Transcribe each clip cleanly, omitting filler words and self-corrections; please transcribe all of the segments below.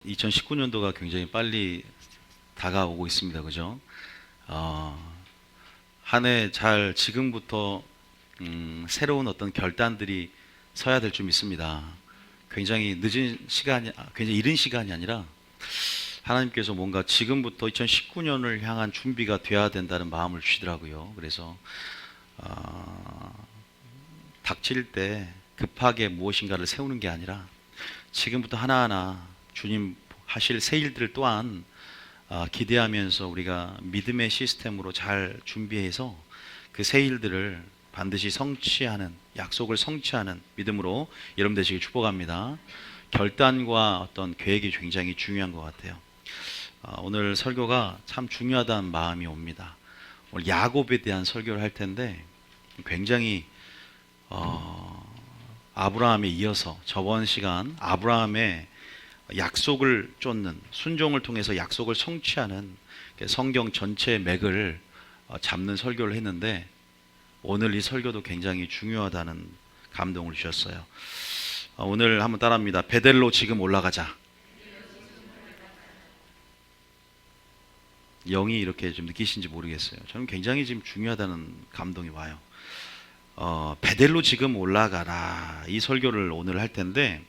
2019년도가 굉장히 빨리 다가오고 있습니다. 그죠? 한 해 잘 지금부터 새로운 어떤 결단들이 서야 될 줄 믿습니다. 굉장히 늦은 시간이, 굉장히 이른 시간이 아니라 하나님께서 뭔가 지금부터 2019년을 향한 준비가 돼야 된다는 마음을 주시더라고요. 그래서 닥칠 때 급하게 무엇인가를 세우는 게 아니라 지금부터 하나하나 주님 하실 새 일들 또한 기대하면서 우리가 믿음의 시스템으로 잘 준비해서 그 새 일들을 반드시 성취하는, 약속을 성취하는 믿음으로 여러분 되시길 축복합니다. 결단과 어떤 계획이 굉장히 중요한 것 같아요. 오늘 설교가 참 중요하다는 마음이 옵니다. 오늘 야곱에 대한 설교를 할 텐데 굉장히 아브라함에 이어서 저번 시간 아브라함의 약속을 쫓는, 순종을 통해서 약속을 성취하는 성경 전체의 맥을 잡는 설교를 했는데 오늘 이 설교도 굉장히 중요하다는 감동을 주셨어요. 오늘 한번 따라합니다. 베델로 지금 올라가자. 영이 이렇게 좀 느끼신지 모르겠어요. 저는 굉장히 지금 중요하다는 감동이 와요. 베델로 지금 올라가라, 이 설교를 오늘 할 텐데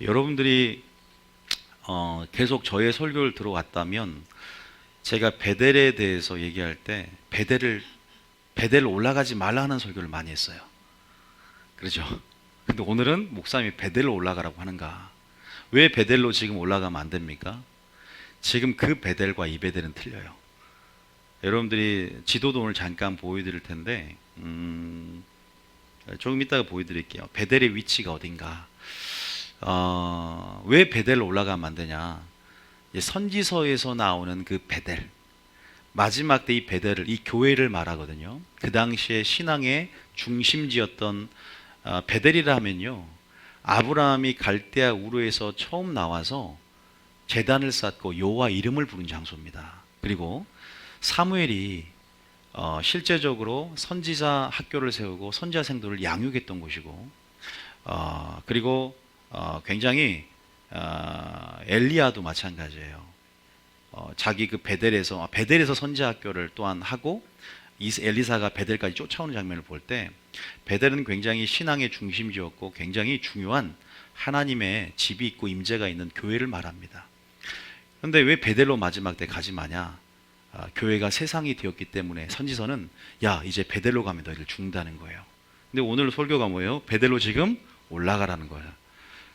여러분들이 계속 저의 설교를 들어왔다면 제가 베델에 대해서 얘기할 때 베델 올라가지 말라 하는 설교를 많이 했어요. 그렇죠? 근데 오늘은 목사님이 베델로 올라가라고 하는가? 왜 베델로 지금 올라가면 안 됩니까? 지금 그 베델과 이 베델은 틀려요. 여러분들이 지도도 오늘 잠깐 보여드릴 텐데 조금 이따가 보여드릴게요. 베델의 위치가 어딘가. 왜 베델로 올라가면 안 되냐? 선지서에서 나오는 그 베델, 마지막 때 이 베델을, 이 교회를 말하거든요. 그 당시에 신앙의 중심지였던 베델이라 하면요, 아브라함이 갈대아 우르에서 처음 나와서 제단을 쌓고 여호와 이름을 부른 장소입니다. 그리고 사무엘이 실제적으로 선지자 학교를 세우고 선지자 생도를 양육했던 곳이고, 그리고 굉장히 엘리야도 마찬가지예요. 자기 그 베델에서 선지자 학교를 또한 하고 엘리사가 베델까지 쫓아오는 장면을 볼 때 베델은 굉장히 신앙의 중심지였고 굉장히 중요한 하나님의 집이 있고 임재가 있는 교회를 말합니다. 그런데 왜 베델로 마지막 때 가지 마냐? 교회가 세상이 되었기 때문에 선지서는 야, 이제 베델로 가면 너희를 죽는다는 거예요. 근데 오늘 설교가 뭐예요? 베델로 지금 올라가라는 거예요.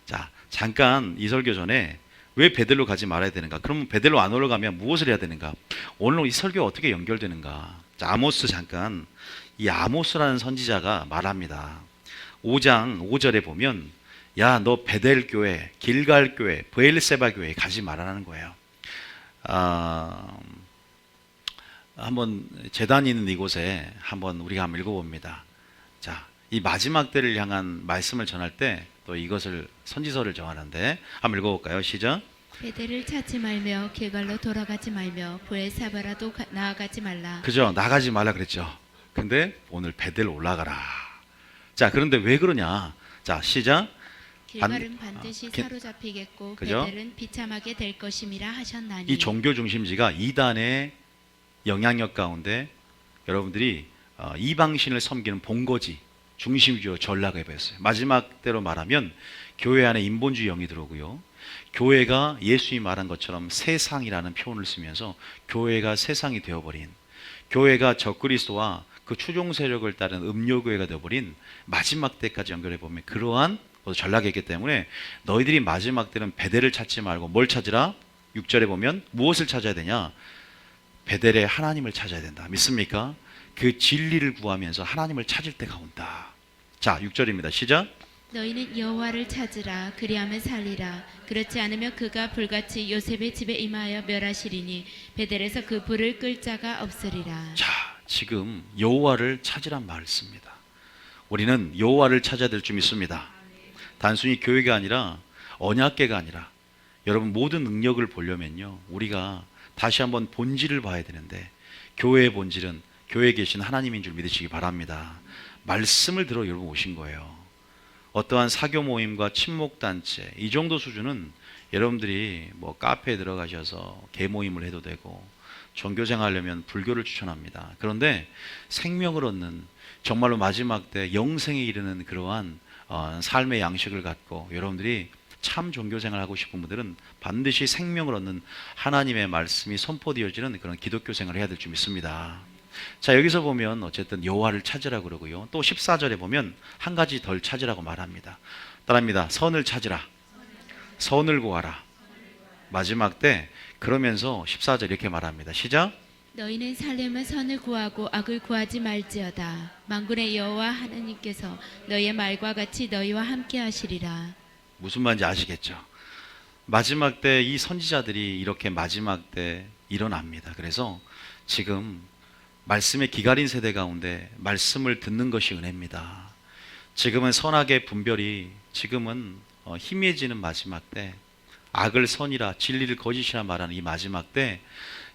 자, 잠깐 이 설교 전에 왜 베델로 가지 말아야 되는가? 그러면 베델로 안 올라가면 무엇을 해야 되는가? 오늘 이 설교가 어떻게 연결되는가? 자, 아모스, 잠깐 이 아모스라는 선지자가 말합니다. 5장 5절에 보면 야, 너 베델 교회, 길갈 교회, 브엘세바 교회 가지 말라는 거예요. 한번 제단이 있는 이곳에 한번 우리가 한번 읽어봅니다. 자, 이 마지막 때를 향한 말씀을 전할 때 또 이것을 선지서를 정하는데 한번 읽어볼까요? 시작. 베델을 찾지 말며 길갈로 돌아가지 말며 브엘사바라도 나아가지 말라. 그죠? 나가지 말라 그랬죠. 근데 오늘 베델 올라가라. 자, 그런데 왜 그러냐? 자, 시작. 길갈은 반드시 사로잡히겠고 그죠? 베델은 비참하게 될 것임이라 하셨나니. 이 종교 중심지가 이단의 영향력 가운데 여러분들이 이방신을 섬기는 본거지 중심주로 전락해 버렸어요. 마지막 때로 말하면 교회 안에 인본주의 영이 들어오고요. 교회가 예수님이 말한 것처럼 세상이라는 표현을 쓰면서 교회가 세상이 되어버린, 교회가 적그리스도와 그 추종 세력을 따른 음료교회가 되어버린 마지막 때까지 연결해 보면 그러한 전락이 있기 때문에 너희들이 마지막 때는 베델을 찾지 말고 뭘 찾으라? 6절에 보면 무엇을 찾아야 되냐? 베델의 하나님을 찾아야 된다. 믿습니까? 그 진리를 구하면서 하나님을 찾을 때가 온다. 자, 6절입니다. 시작. 너희는 여호와를 찾으라. 그리하면 살리라. 그렇지 않으면 그가 불같이 요셉의 집에 임하여 멸하시리니 베델에서 그 불을 끌 자가 없으리라. 자, 지금 여호와를 찾으란 말을 씁니다. 우리는 여호와를 찾아야 될 줄 믿습니다. 단순히 교회가 아니라 언약궤가 아니라 여러분 모든 능력을 보려면요, 우리가 다시 한번 본질을 봐야 되는데 교회의 본질은 교회에 계신 하나님인 줄 믿으시기 바랍니다. 말씀을 들어 여러분 오신 거예요. 어떠한 사교 모임과 친목단체 이 정도 수준은 여러분들이 뭐 카페에 들어가셔서 개모임을 해도 되고 종교생활하려면 불교를 추천합니다. 그런데 생명을 얻는, 정말로 마지막 때 영생에 이르는 그러한 삶의 양식을 갖고 여러분들이 참 종교생활 하고 싶은 분들은 반드시 생명을 얻는 하나님의 말씀이 선포되어지는 그런 기독교 생활을 해야 될 줄 믿습니다. 자, 여기서 보면 어쨌든 여호와를 찾으라고 그러고요. 또 14절에 보면 한 가지 덜 찾으라고 말합니다. 따라합니다. 선을 찾으라. 선을 구하라. 마지막 때 그러면서 14절 이렇게 말합니다. 시작. 너희는 살려면 선을 구하고 악을 구하지 말지어다. 만군의 여호와 하나님께서 너희의 말과 같이 너희와 함께 하시리라. 무슨 말인지 아시겠죠? 마지막 때 이 선지자들이 이렇게 마지막 때 일어납니다. 그래서 지금 말씀의 기갈인 세대 가운데 말씀을 듣는 것이 은혜입니다. 지금은 선악의 분별이 지금은 희미해지는 마지막 때, 악을 선이라 진리를 거짓이라 말하는 이 마지막 때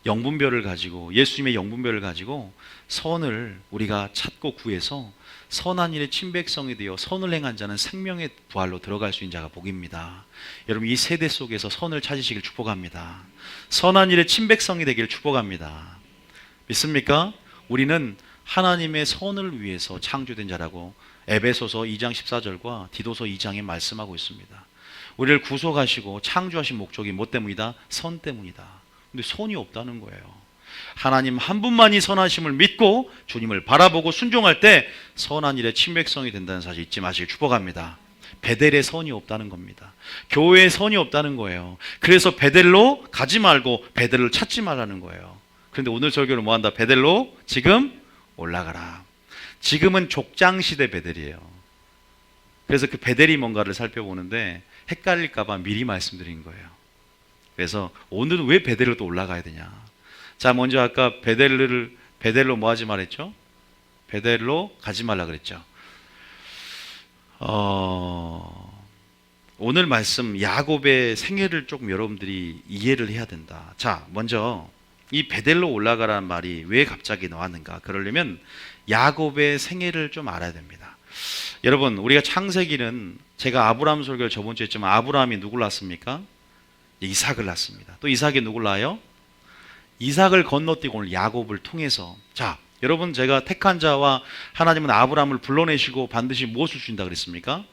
영분별을 가지고, 예수님의 영분별을 가지고 선을 우리가 찾고 구해서 선한 일의 친백성이 되어 선을 행한 자는 생명의 부활로 들어갈 수 있는 자가 복입니다. 여러분, 이 세대 속에서 선을 찾으시길 축복합니다. 선한 일의 친백성이 되기를 축복합니다. 믿습니까? 우리는 하나님의 선을 위해서 창조된 자라고 에베소서 2장 14절과 디도서 2장에 말씀하고 있습니다. 우리를 구속하시고 창조하신 목적이 뭐 때문이다? 선 때문이다. 근데 선이 없다는 거예요. 하나님 한 분만이 선하심을 믿고 주님을 바라보고 순종할 때 선한 일의 친백성이 된다는 사실 잊지 마시길 축복합니다. 베델에 선이 없다는 겁니다. 교회에 선이 없다는 거예요. 그래서 베델로 가지 말고 베델을 찾지 말라는 거예요. 그런데 오늘 설교는 뭐 한다? 베델로 지금 올라가라. 지금은 족장시대 베델이에요. 그래서 그 베델이 뭔가를 살펴보는데 헷갈릴까봐 미리 말씀드린 거예요. 그래서 오늘은 왜 베델로 또 올라가야 되냐? 자, 먼저 아까 베델로 뭐 하지 말했죠? 베델로 가지 말라 그랬죠. 오늘 말씀 야곱의 생애를 조금 여러분들이 이해를 해야 된다. 자, 먼저 이 베델로 올라가라는 말이 왜 갑자기 나왔는가? 그러려면 야곱의 생애를 좀 알아야 됩니다. 여러분, 우리가 창세기는 제가 아브라함 설교를 저번 주에 했지만 아브라함이 누굴 낳습니까? 이삭을 낳습니다. 또 이삭이 누굴 낳아요? 이삭을 건너뛰고 오늘 야곱을 통해서, 자, 여러분, 제가 택한 자와 하나님은 아브라함을 불러내시고 반드시 무엇을 주신다 그랬습니까?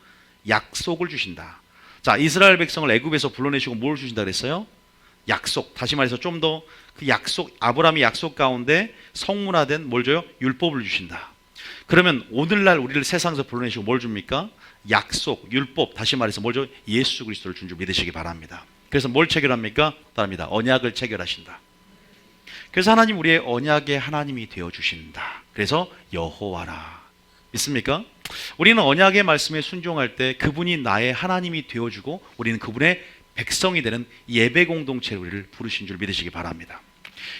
약속을 주신다. 자, 이스라엘 백성을 애굽에서 불러내시고 뭘 주신다 그랬어요? 약속. 다시 말해서 좀 더 그 약속, 아브라함의 약속 가운데 성문화된 뭘 줘요? 율법을 주신다. 그러면 오늘날 우리를 세상에서 불러내시고 뭘 줍니까? 약속, 율법, 다시 말해서 뭘 줘요? 예수 그리스도를 준 줄 믿으시기 바랍니다. 그래서 뭘 체결합니까? 따릅니다. 언약을 체결하신다. 그래서 하나님 우리의 언약의 하나님이 되어주신다. 그래서 여호와라. 믿습니까? 우리는 언약의 말씀에 순종할 때 그분이 나의 하나님이 되어주고 우리는 그분의 백성이 되는 예배 공동체를 우리를 부르신 줄 믿으시기 바랍니다.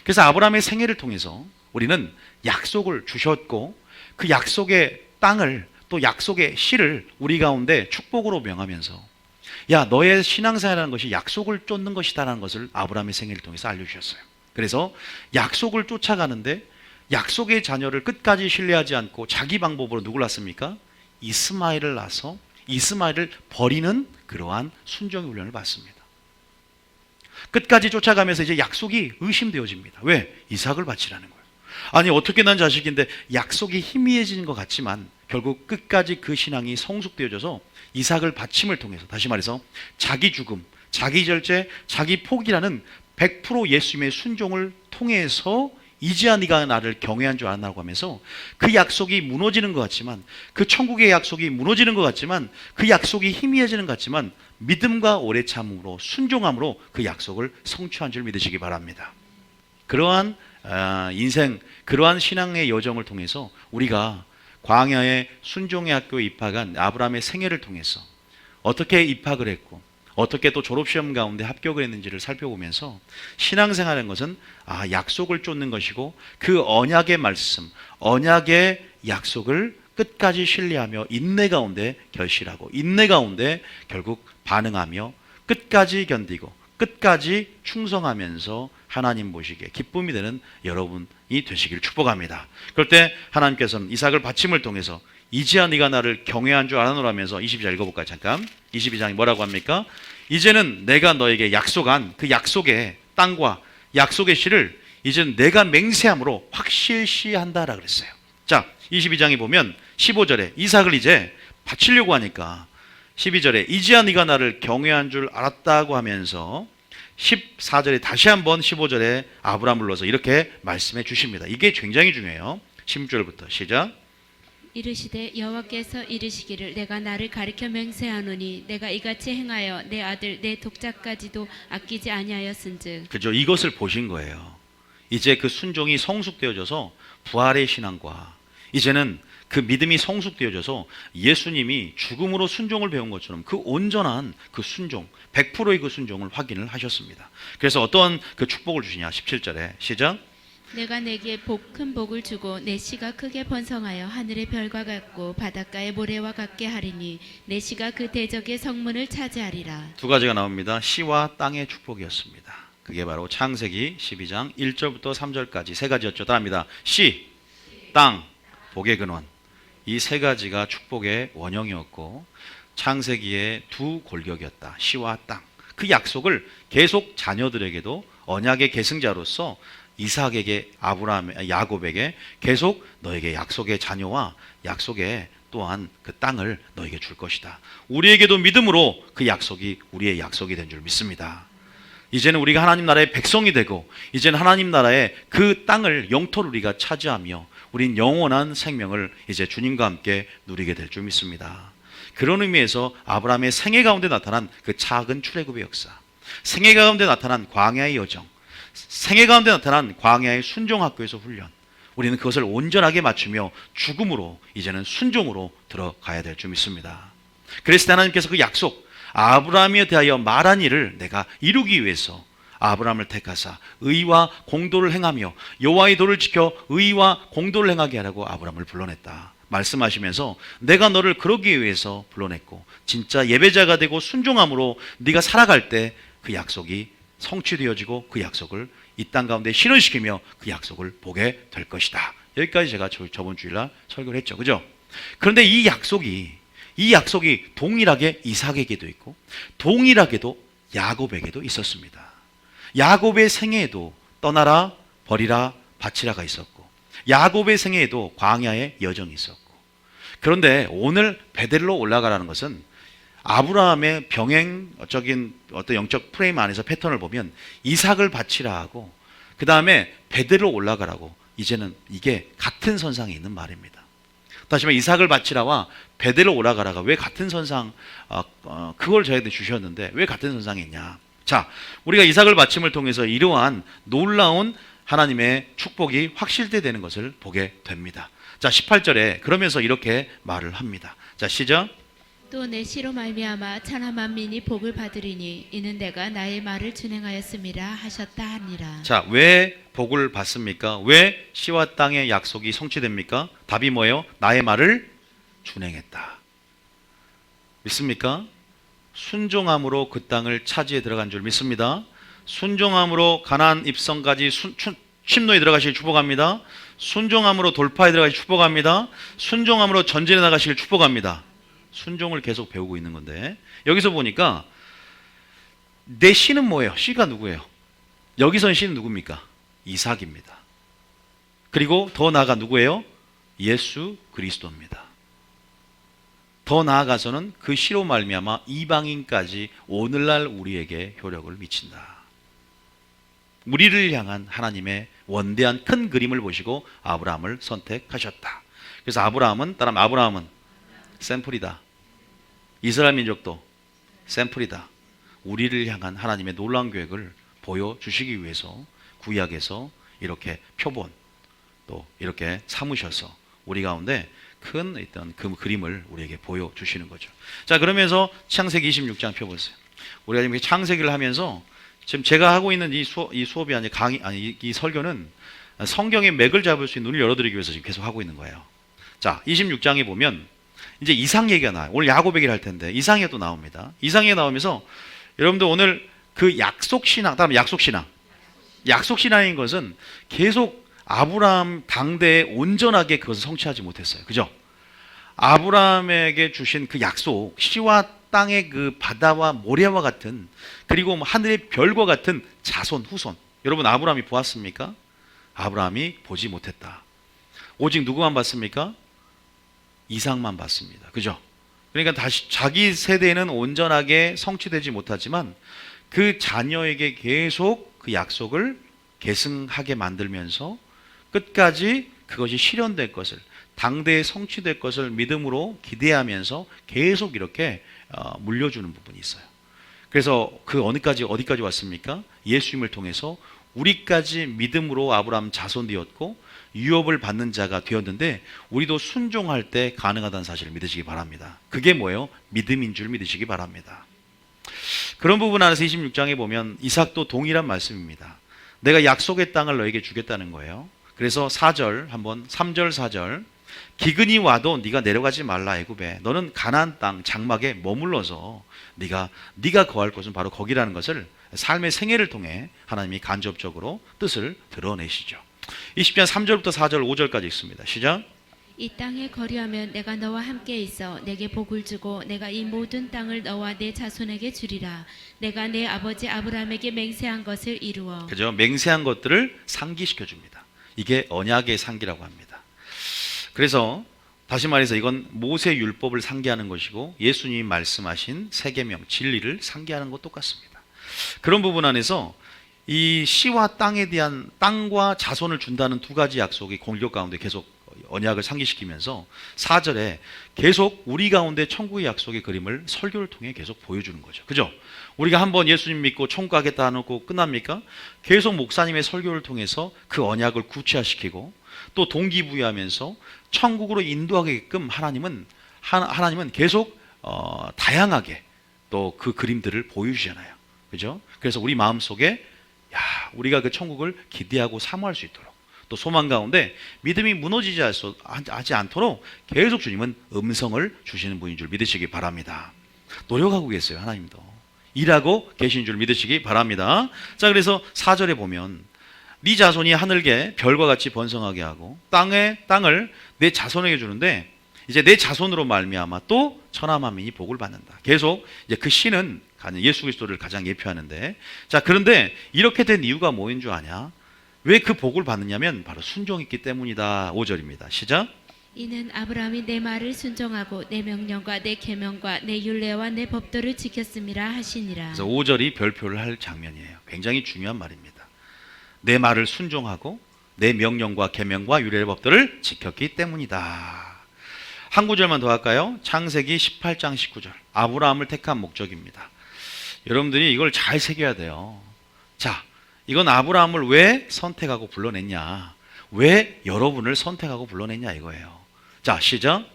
그래서 아브라함의 생애를 통해서 우리는 약속을 주셨고 그 약속의 땅을, 또 약속의 씨를 우리 가운데 축복으로 명하면서, 야, 너의 신앙생활이라는 것이 약속을 쫓는 것이다라는 것을 아브라함의 생애를 통해서 알려주셨어요. 그래서 약속을 쫓아가는데 약속의 자녀를 끝까지 신뢰하지 않고 자기 방법으로 누굴 낳습니까? 이스마엘을 낳아서 이스마엘을 버리는 그러한 순종의 훈련을 받습니다. 끝까지 쫓아가면서 이제 약속이 의심되어집니다. 왜? 이삭을 바치라는 거예요. 아니, 어떻게 난 자식인데 약속이 희미해지는 것 같지만 결국 끝까지 그 신앙이 성숙되어져서 이삭을 바침을 통해서, 다시 말해서 자기 죽음, 자기 절제, 자기 포기라는 100% 예수님의 순종을 통해서 이제야 네가 나를 경외한 줄 아나고 하면서 그 약속이 무너지는 것 같지만, 그 천국의 약속이 무너지는 것 같지만, 그 약속이 희미해지는 것 같지만 믿음과 오래 참음으로 순종함으로 그 약속을 성취한 줄 믿으시기 바랍니다. 그러한 인생, 그러한 신앙의 여정을 통해서 우리가 광야의 순종의 학교에 입학한 아브라함의 생애를 통해서 어떻게 입학을 했고 어떻게 또 졸업시험 가운데 합격을 했는지를 살펴보면서 신앙생활하는 것은 약속을 쫓는 것이고 그 언약의 말씀, 언약의 약속을 끝까지 신뢰하며 인내 가운데 결실하고 인내 가운데 결국 반응하며 끝까지 견디고 끝까지 충성하면서 하나님 보시기에 기쁨이 되는 여러분이 되시기를 축복합니다. 그럴 때 하나님께서는 이삭을 바침을 통해서 이제야 네가 나를 경외한 줄 아노라면서 22장 읽어볼까요? 잠깐. 22장이 뭐라고 합니까? 이제는 내가 너에게 약속한 그 약속의 땅과 약속의 씨를 이제는 내가 맹세함으로 확실시한다라 그랬어요. 자, 22장에 보면 15절에 이삭을 이제 바치려고 하니까 12절에 이제야 네가 나를 경외한 줄 알았다고 하면서 14절에 다시 한번 15절에 아브라함을 불러서 이렇게 말씀해 주십니다. 이게 굉장히 중요해요. 16절부터 시작. 이르시되 여호와께서 이르시기를 내가 나를 가리켜 맹세하노니 내가 이같이 행하여 내 아들 내 독자까지도 아끼지 아니하였은즉. 그죠? 이것을 보신 거예요. 이제 그 순종이 성숙되어져서 부활의 신앙과 이제는 그 믿음이 성숙되어져서 예수님이 죽음으로 순종을 배운 것처럼 그 온전한 그 순종, 100%의 그 순종을 확인을 하셨습니다. 그래서 어떤 그 축복을 주시냐? 17절에 시작. 내가 내게 큰 복을 주고 내 씨가 크게 번성하여 하늘의 별과 같고 바닷가의 모래와 같게 하리니 내 씨가 그 대적의 성문을 차지하리라. 두 가지가 나옵니다. 씨와 땅의 축복이었습니다. 그게 바로 창세기 12장 1절부터 3절까지 세 가지였죠. 따라합니다. 씨, 땅, 복의 근원. 이 세 가지가 축복의 원형이었고 창세기의 두 골격이었다. 씨와 땅. 그 약속을 계속 자녀들에게도 언약의 계승자로서 이삭에게 야곱에게 계속 너에게 약속의 자녀와 약속의 또한 그 땅을 너에게 줄 것이다. 우리에게도 믿음으로 그 약속이 우리의 약속이 된 줄 믿습니다. 이제는 우리가 하나님 나라의 백성이 되고 이제는 하나님 나라의 그 땅을 영토를 우리가 차지하며 우린 영원한 생명을 이제 주님과 함께 누리게 될 줄 믿습니다. 그런 의미에서 아브라함의 생애 가운데 나타난 그 작은 출애굽의 역사, 생애 가운데 나타난 광야의 여정, 생애 가운데 나타난 광야의 순종학교에서 훈련, 우리는 그것을 온전하게 맞추며 죽음으로 이제는 순종으로 들어가야 될 줄 믿습니다. 그랬을 때 하나님께서 그 약속, 아브라함에 대하여 말한 일을 내가 이루기 위해서 아브라함을 택하사 의와 공도를 행하며 여호와의 도를 지켜 의와 공도를 행하게 하라고 아브라함을 불러냈다 말씀하시면서 내가 너를 그러기 위해서 불러냈고 진짜 예배자가 되고 순종함으로 네가 살아갈 때 그 약속이 성취되어지고 그 약속을 이 땅 가운데 실현시키며 그 약속을 보게 될 것이다. 여기까지 제가 저번 주일날 설교를 했죠. 그죠? 그런데 이 약속이 동일하게 이삭에게도 있고 동일하게도 야곱에게도 있었습니다. 야곱의 생애에도 떠나라 버리라 바치라가 있었고 야곱의 생애에도 광야의 여정이 있었고 그런데 오늘 베델로 올라가라는 것은 아브라함의 병행적인 어떤 영적 프레임 안에서 패턴을 보면 이삭을 바치라 하고 그 다음에 베델로 올라가라고 이제는 이게 같은 선상에 있는 말입니다. 다시 말해 이삭을 바치라와 베델로 올라가라가 왜 같은 선상 그걸 저희한테 주셨는데 왜 같은 선상에 있냐. 자, 우리가 이삭을 바침을 통해서 이러한 놀라운 하나님의 축복이 확실되는 것을 보게 됩니다. 자, 18절에 그러면서 이렇게 말을 합니다. 자, 시작. 또 내 씨로 말미암아 천하 만민이 복을 받으리니 이는 내가 나의 말을 준행하였음이라 하셨다 하니라. 자, 왜 복을 받습니까? 왜 씨와 땅의 약속이 성취됩니까? 답이 뭐예요? 나의 말을 준행했다. 믿습니까? 순종함으로 그 땅을 차지해 들어간 줄 믿습니다. 순종함으로 가나안 입성까지 침노에 들어가시길 축복합니다. 순종함으로 돌파에 들어가시길 축복합니다. 순종함으로 전진해 나가시길 축복합니다. 순종을 계속 배우고 있는 건데 여기서 보니까 내 씨는 뭐예요? 씨가 누구예요? 여기선 씨는 누굽니까? 이삭입니다. 그리고 더 나아가 누구예요? 예수 그리스도입니다. 더 나아가서는 그 씨로 말미암아 이방인까지 오늘날 우리에게 효력을 미친다. 우리를 향한 하나님의 원대한 큰 그림을 보시고 아브라함을 선택하셨다. 그래서 아브라함은 샘플이다. 이스라엘 민족도 샘플이다. 우리를 향한 하나님의 놀라운 계획을 보여주시기 위해서 구약에서 이렇게 표본 또 이렇게 삼으셔서 우리 가운데 큰 어떤 그 그림을 우리에게 보여주시는 거죠. 자, 그러면서 창세기 26장 펴보세요. 우리가 지금 창세기를 하면서 지금 제가 하고 있는 이 수업이 이 설교는 성경의 맥을 잡을 수 있는 눈을 열어드리기 위해서 지금 계속 하고 있는 거예요. 자, 26장에 보면 이제 이삭 얘기가 나와요. 오늘 야곱 얘기를 할 텐데 이삭이 또 나옵니다. 이삭이 나오면서 여러분들 오늘 그 약속신앙, 다음 약속신앙인 것은 계속 아브라함 당대에 온전하게 그것을 성취하지 못했어요. 그죠? 아브라함에게 주신 그 약속, 씨와 땅의 그 바다와 모래와 같은, 그리고 하늘의 별과 같은 자손 후손. 여러분, 아브라함이 보았습니까? 아브라함이 보지 못했다. 오직 누구만 봤습니까? 이삭만 봤습니다. 그죠? 그러니까 다시 자기 세대는 온전하게 성취되지 못하지만 그 자녀에게 계속 그 약속을 계승하게 만들면서 끝까지 그것이 실현될 것을, 당대에 성취될 것을 믿음으로 기대하면서 계속 이렇게 물려주는 부분이 있어요. 그래서 그 어디까지 왔습니까? 예수님을 통해서 우리까지 믿음으로 아브라함 자손 되었고 유업을 받는 자가 되었는데, 우리도 순종할 때 가능하다는 사실을 믿으시기 바랍니다. 그게 뭐예요? 믿음인 줄 믿으시기 바랍니다. 그런 부분 안에서 26장에 보면 이삭도 동일한 말씀입니다. 내가 약속의 땅을 너에게 주겠다는 거예요. 그래서 4절 한번, 3절 4절, 기근이 와도 네가 내려가지 말라 애굽에. 너는 가나안 땅 장막에 머물러서 네가 거할 곳은 바로 거기라는 것을 삶의 생애를 통해 하나님이 간접적으로 뜻을 드러내시죠. 20장 3절부터 4절 5절까지 있습니다. 시작. 이 땅에 거류하면 내가 너와 함께 있어 내게 복을 주고 내가 이 모든 땅을 너와 내 자손에게 주리라. 내가 내 아버지 아브라함에게 맹세한 것을 이루어. 그죠? 맹세한 것들을 상기시켜 줍니다. 이게 언약의 상기라고 합니다. 그래서 다시 말해서 이건 모세 율법을 상기하는 것이고 예수님이 말씀하신 세계명 진리를 상기하는 것 똑같습니다. 그런 부분 안에서 이 씨와 땅에 대한, 땅과 자손을 준다는 두 가지 약속이 공격 가운데 계속 언약을 상기시키면서 4절에 계속 우리 가운데 천국의 약속의 그림을 설교를 통해 계속 보여주는 거죠. 그죠? 우리가 한번 예수님 믿고 천국 가겠다 하고 끝납니까? 계속 목사님의 설교를 통해서 그 언약을 구체화시키고 또 동기부여하면서 천국으로 인도하게끔 하나님은 계속 다양하게 또 그 그림들을 보여주잖아요. 그죠? 그래서 우리 마음속에 우리가 그 천국을 기대하고 사모할 수 있도록, 또 소망 가운데 믿음이 무너지지 하지 않도록 계속 주님은 음성을 주시는 분인 줄 믿으시기 바랍니다. 노력하고 계세요. 하나님도 일하고 계신 줄 믿으시기 바랍니다. 자, 그래서 4절에 보면 네 자손이 하늘계 별과 같이 번성하게 하고 땅을 내 자손에게 주는데, 이제 내 자손으로 말미암아 또 천하 만민이 복을 받는다. 계속 이제 그 씨는 예수 그리스도를 가장 예표하는데, 자, 그런데 이렇게 된 이유가 뭐인 줄 아냐? 왜 그 복을 받느냐면 바로 순종했기 때문이다. 5절입니다. 시작. 이는 아브라함이 내 말을 순종하고 내 명령과 내 계명과 내 율례와 내 법도를 지켰음이라 하시니라. 그래서 5절이 별표를 할 장면이에요. 굉장히 중요한 말입니다. 내 말을 순종하고 내 명령과 계명과 율례의 법도를 지켰기 때문이다. 한 구절만 더 할까요? 창세기 18장 19절. 아브라함을 택한 목적입니다. 여러분들이 이걸 잘 새겨야 돼요. 자, 이건 아브라함을 왜 선택하고 불러냈냐, 왜 여러분을 선택하고 불러냈냐 이거예요. 자, 시작.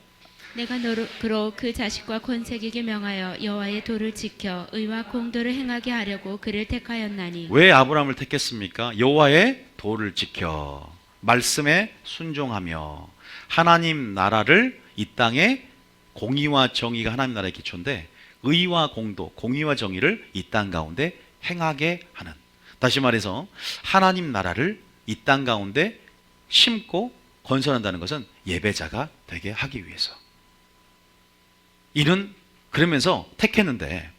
내가 그로 그 자식과 권색에게 명하여 여호와의 도를 지켜 의와 공도를 행하게 하려고 그를 택하였나니. 왜 아브라함을 택했습니까? 여호와의 도를 지켜 말씀에 순종하며 하나님 나라를, 이 땅에 공의와 정의가 하나님 나라의 기초인데 의와 공도, 공의와 정의를 이 땅 가운데 행하게 하는, 다시 말해서 하나님 나라를 이 땅 가운데 심고 건설한다는 것은 예배자가 되게 하기 위해서. 이는 그러면서 택했는데,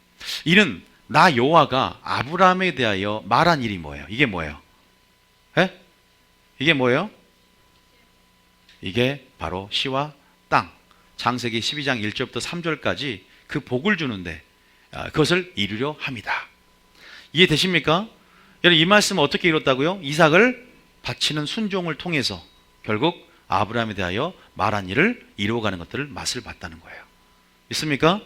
이는 나 여호와가 아브라함에 대하여 말한 일이 뭐예요? 이게 뭐예요? 에? 이게 뭐예요? 이게 바로 씨와 땅, 창세기 12장 1절부터 3절까지 그 복을 주는데 그것을 이루려 합니다. 이해되십니까? 여러분, 이 말씀은 어떻게 이뤘다고요? 이삭을 바치는 순종을 통해서 결국 아브라함에 대하여 말한 일을 이루어가는 것들을 맛을 봤다는 거예요. 있습니까?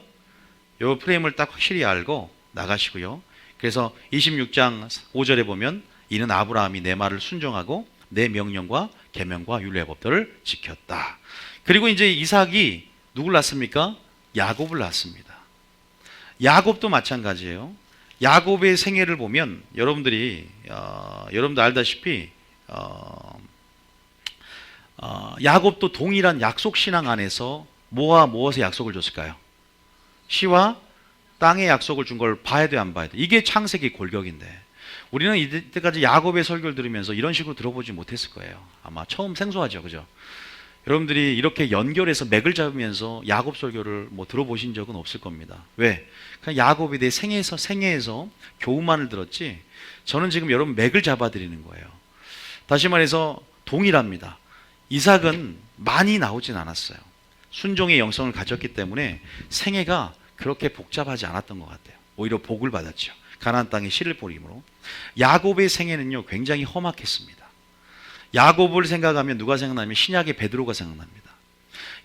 이 프레임을 딱 확실히 알고 나가시고요. 그래서 26장 5절에 보면 이는 아브라함이 내 말을 순종하고 내 명령과 계명과 율례의 법도를 지켰다. 그리고 이제 이삭이 누굴 낳습니까? 야곱을 낳습니다. 야곱도 마찬가지예요. 야곱의 생애를 보면 여러분들 알다시피 야곱도 동일한 약속 신앙 안에서 무엇의 약속을 줬을까요? 씨와 땅의 약속을 준 걸 봐야 돼, 안 봐야 돼? 이게 창세기 골격인데 우리는 이때까지 야곱의 설교를 들으면서 이런 식으로 들어보지 못했을 거예요. 아마 처음 생소하죠, 그죠? 여러분들이 이렇게 연결해서 맥을 잡으면서 야곱 설교를 뭐 들어보신 적은 없을 겁니다. 왜? 그냥 야곱에 대해 생애에서 교훈만을 들었지, 저는 지금 여러분 맥을 잡아드리는 거예요. 다시 말해서 동일합니다. 이삭은 많이 나오진 않았어요. 순종의 영성을 가졌기 때문에 생애가 그렇게 복잡하지 않았던 것 같아요. 오히려 복을 받았죠. 가나안 땅에 씨를 뿌림으로. 야곱의 생애는요 굉장히 험악했습니다. 야곱을 생각하면 누가 생각나면 신약의 베드로가 생각납니다.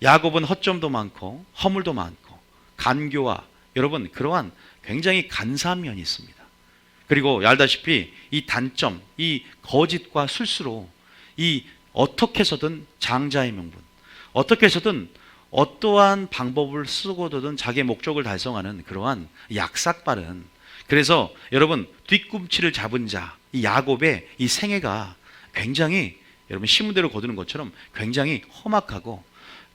야곱은 허점도 많고 허물도 많고 간교와 여러분 그러한 굉장히 간사한 면이 있습니다. 그리고 알다시피 이 단점, 이 거짓과 술수로 이 어떻게 해서든 장자의 명분, 어떻게 해서든 어떠한 방법을 쓰고든 자기의 목적을 달성하는 그러한 약삭빠른, 그래서 여러분 뒤꿈치를 잡은 자, 이 야곱의 이 생애가 굉장히 여러분 신문대로 거두는 것처럼 굉장히 험악하고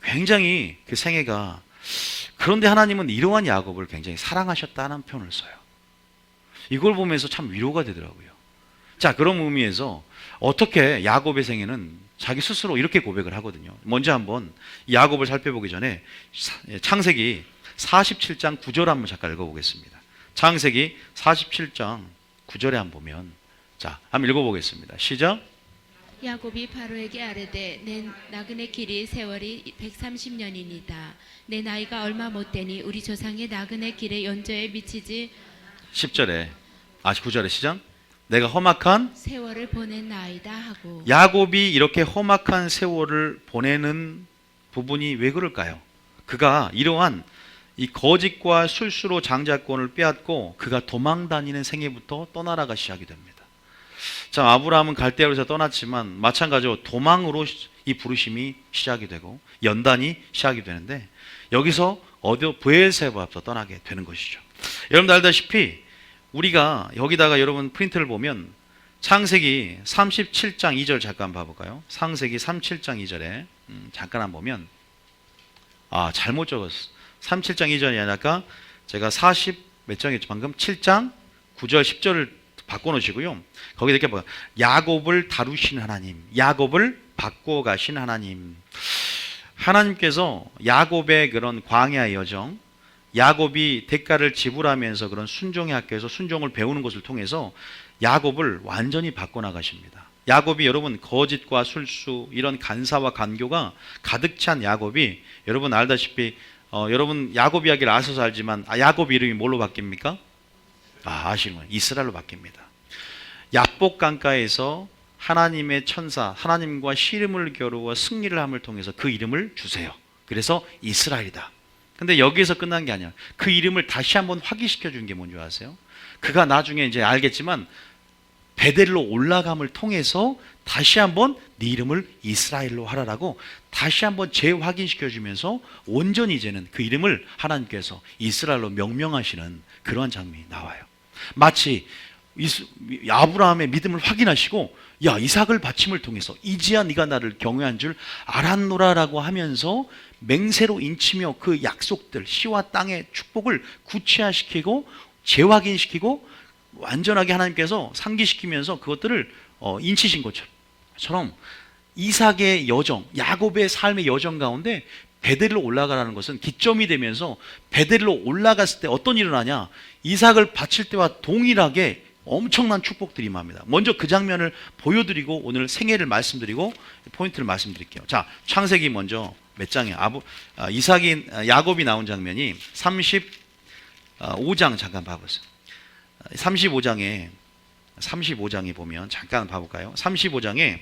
굉장히 그 생애가, 그런데 하나님은 이러한 야곱을 굉장히 사랑하셨다는 표현을 써요. 이걸 보면서 참 위로가 되더라고요. 자, 그런 의미에서 어떻게 야곱의 생애는 자기 스스로 이렇게 고백을 하거든요. 먼저 한번 야곱을 살펴보기 전에 창세기 47장 9절 한번 잠깐 읽어보겠습니다. 창세기 47장 9절에 한번 보면, 자, 한번 읽어보겠습니다. 시작. 야곱이 바로에게 아뢰되 내 나그네 길이 세월이 130년이니이다. 내 나이가 얼마 못되니 우리 조상의 나그네 길의 연저에 미치지 10절에 9절에 시작. 내가 험악한 세월을 보낸 나이다 하고. 야곱이 이렇게 험악한 세월을 보내는 부분이 왜 그럴까요? 그가 이러한 이 거짓과 술수로 장자권을 빼앗고 그가 도망 다니는 생애부터 떠나라가 시작이 됩니다. 자, 아브라함은 갈대아에서 떠났지만 마찬가지로 도망으로 이 부르심이 시작이 되고 연단이 시작이 되는데, 여기서 브엘세바 앞서 떠나게 되는 것이죠. 여러분들 알다시피 우리가 여기다가 여러분 프린트를 보면 창세기 37장 2절 잠깐 봐볼까요? 창세기 37장 2절에 잠깐 한번 보면, 잘못 적었어. 37장 2절이 아니라 제가 40 몇 장이었죠? 방금 7장 9절 10절을 바꿔놓으시고요. 거기 이렇게 봐요. 야곱을 다루신 하나님, 야곱을 바꿔 가신 하나님. 하나님께서 야곱의 그런 광야의 여정, 야곱이 대가를 지불하면서 그런 순종의 학교에서 순종을 배우는 것을 통해서 야곱을 완전히 바꿔나가십니다. 야곱이 여러분 거짓과 술수 이런 간사와 간교가 가득 찬 야곱이, 여러분 알다시피 여러분 야곱 이야기를 아셔서 알지만 야곱 이름이 뭘로 바뀝니까? 아시는 이스라엘로 바뀝니다. 야복 강가에서 하나님의 천사 하나님과 씨름을 겨루어 승리를 함을 통해서 그 이름을 주세요. 그래서 이스라엘이다. 근데 여기에서 끝난 게 아니야. 그 이름을 다시 한번 확인시켜 준 게 뭔지 아세요? 그가 나중에 이제 알겠지만 베델로 올라감을 통해서 다시 한번 네 이름을 이스라엘로 하라라고 다시 한번 재확인시켜 주면서 온전히 이제는 그 이름을 하나님께서 이스라엘로 명명하시는 그러한 장면이 나와요. 마치 아브라함의 믿음을 확인하시고, 야, 이삭을 바침을 통해서 이제야 네가 나를 경외한 줄 알았노라라고 하면서 맹세로 인치며 그 약속들, 시와 땅의 축복을 구체화시키고 재확인시키고 완전하게 하나님께서 상기시키면서 그것들을 인치신 것처럼 이삭의 여정, 야곱의 삶의 여정 가운데 베델로 올라가라는 것은 기점이 되면서 베델로 올라갔을 때 어떤 일을 하냐, 이삭을 바칠 때와 동일하게 엄청난 축복들이 임합니다. 먼저 그 장면을 보여드리고 오늘 생애를 말씀드리고 포인트를 말씀드릴게요. 자, 창세기 먼저 몇 장이에요? 야곱이 나온 장면이 35장 잠깐 봐보세요. 35장에 보면 잠깐 봐볼까요? 35장에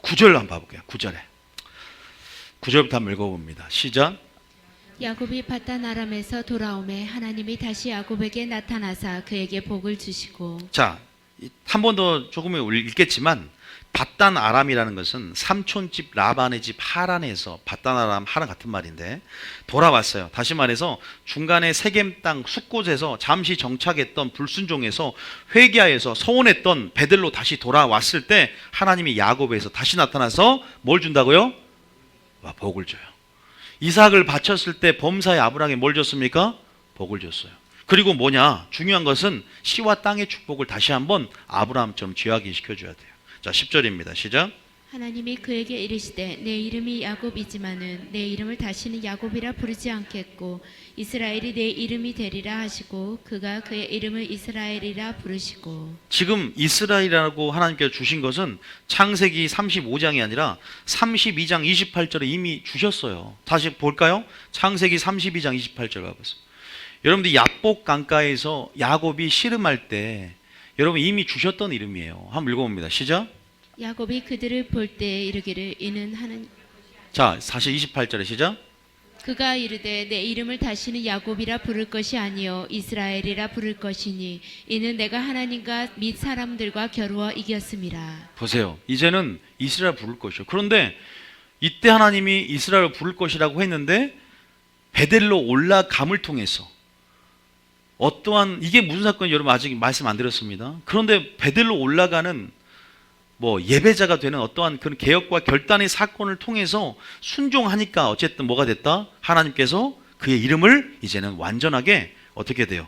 9절 한번 봐볼게요. 9절부터 한번 읽어봅니다. 시작. 야곱이 바단 아람에서 돌아오매 하나님이 다시 야곱에게 나타나사 그에게 복을 주시고. 자, 한 번 더 조금 읽겠지만 바단 아람이라는 것은 삼촌집 라반의 집 하란에서, 바단 아람 하란 같은 말인데 돌아왔어요. 다시 말해서 중간에 세겜 땅 숲곳에서 잠시 정착했던 불순종에서 회개하여서 서원했던 베델로 다시 돌아왔을 때 하나님이 야곱에서 다시 나타나서 뭘 준다고요? 복을 줘요. 이삭을 바쳤을 때 범사의 아브라함에 뭘 줬습니까? 복을 줬어요. 그리고 뭐냐? 중요한 것은 씨와 땅의 축복을 다시 한번 아브라함처럼 재확인시켜 줘야 돼요. 자, 10절입니다. 시작. 하나님이 그에게 이르시되 내 이름이 야곱이지만은 내 이름을 다시는 야곱이라 부르지 않겠고 이스라엘이 내 이름이 되리라 하시고 그가 그의 이름을 이스라엘이라 부르시고. 지금 이스라엘이라고 하나님께서 주신 것은 창세기 35장이 아니라 32장 28절에 이미 주셨어요. 다시 볼까요? 창세기 32장 28절 가보세요. 여러분들 야복 강가에서 야곱이 씨름할 때 여러분 이미 주셨던 이름이에요. 한번 읽어봅니다. 시작. 야곱이 그들을 볼 때 이르기를 이는 하는 자, 다시 28절에 시작. 그가 이르되 내 이름을 다시는 야곱이라 부를 것이 아니요 이스라엘이라 부를 것이니 이는 내가 하나님과 및 사람들과 겨루어 이겼음이라. 보세요. 이제는 이스라엘 부를 것이요. 그런데 이때 하나님이 이스라엘을 부를 것이라고 했는데 베델로 올라감을 통해서 어떠한 이게 무슨 사건이 여러분 아직 말씀 안 드렸습니다. 그런데 베델로 올라가는 예배자가 되는 어떠한 그런 개혁과 결단의 사건을 통해서 순종하니까 어쨌든 뭐가 됐다? 하나님께서 그의 이름을 이제는 완전하게 어떻게 돼요?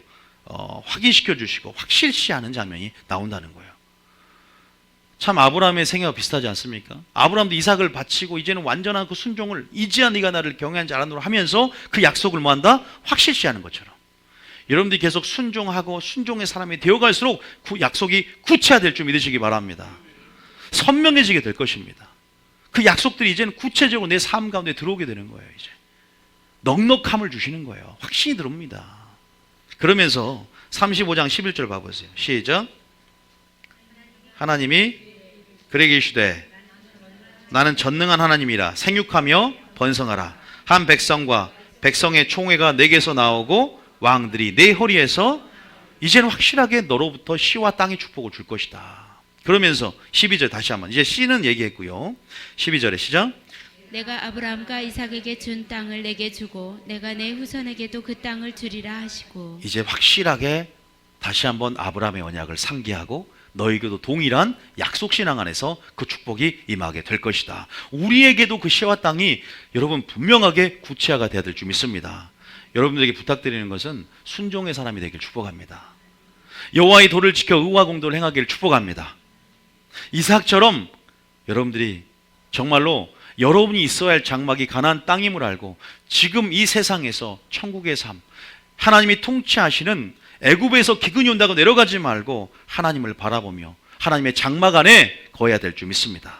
확인시켜 주시고 확실시하는 장면이 나온다는 거예요. 참 아브라함의 생애와 비슷하지 않습니까? 아브라함도 이삭을 바치고 이제는 완전한 그 순종을 이제야 네가 나를 경외한 자라노라 하면서 그 약속을 뭐한다? 확실시하는 것처럼. 여러분들이 계속 순종하고 순종의 사람이 되어갈수록 그 약속이 구체화될 줄 믿으시기 바랍니다. 선명해지게 될 것입니다. 그 약속들이 이제는 구체적으로 내 삶 가운데 들어오게 되는 거예요. 이제 넉넉함을 주시는 거예요. 확신이 들어옵니다. 그러면서 35장 11절 봐보세요. 시작. 하나님이 그에게 이르시되 나는 전능한 하나님이라 생육하며 번성하라. 한 백성과 백성의 총회가 내게서 나오고 왕들이 내 허리에서 이제는 확실하게 너로부터 씨와 땅의 축복을 줄 것이다. 그러면서 12절 다시 한번 이제 씨는 얘기했고요. 12절에 시작. 내가 아브라함과 이삭에게 준 땅을 내게 주고 내가 내 후손에게도 그 땅을 주리라 하시고. 이제 확실하게 다시 한번 아브라함의 언약을 상기하고 너에게도 동일한 약속 신앙 안에서 그 축복이 임하게 될 것이다. 우리에게도 그 씨와 땅이 여러분 분명하게 구체화가 되어야 될 줄 믿습니다. 여러분들에게 부탁드리는 것은 순종의 사람이 되길 축복합니다. 여호와의 도를 지켜 의와 공도를 행하기를 축복합니다. 이삭처럼 여러분들이 정말로 여러분이 있어야 할 장막이 가나안 땅임을 알고 지금 이 세상에서 천국의 삶, 하나님이 통치하시는 애굽에서 기근이 온다고 내려가지 말고 하나님을 바라보며 하나님의 장막 안에 거해야 될 줄 믿습니다.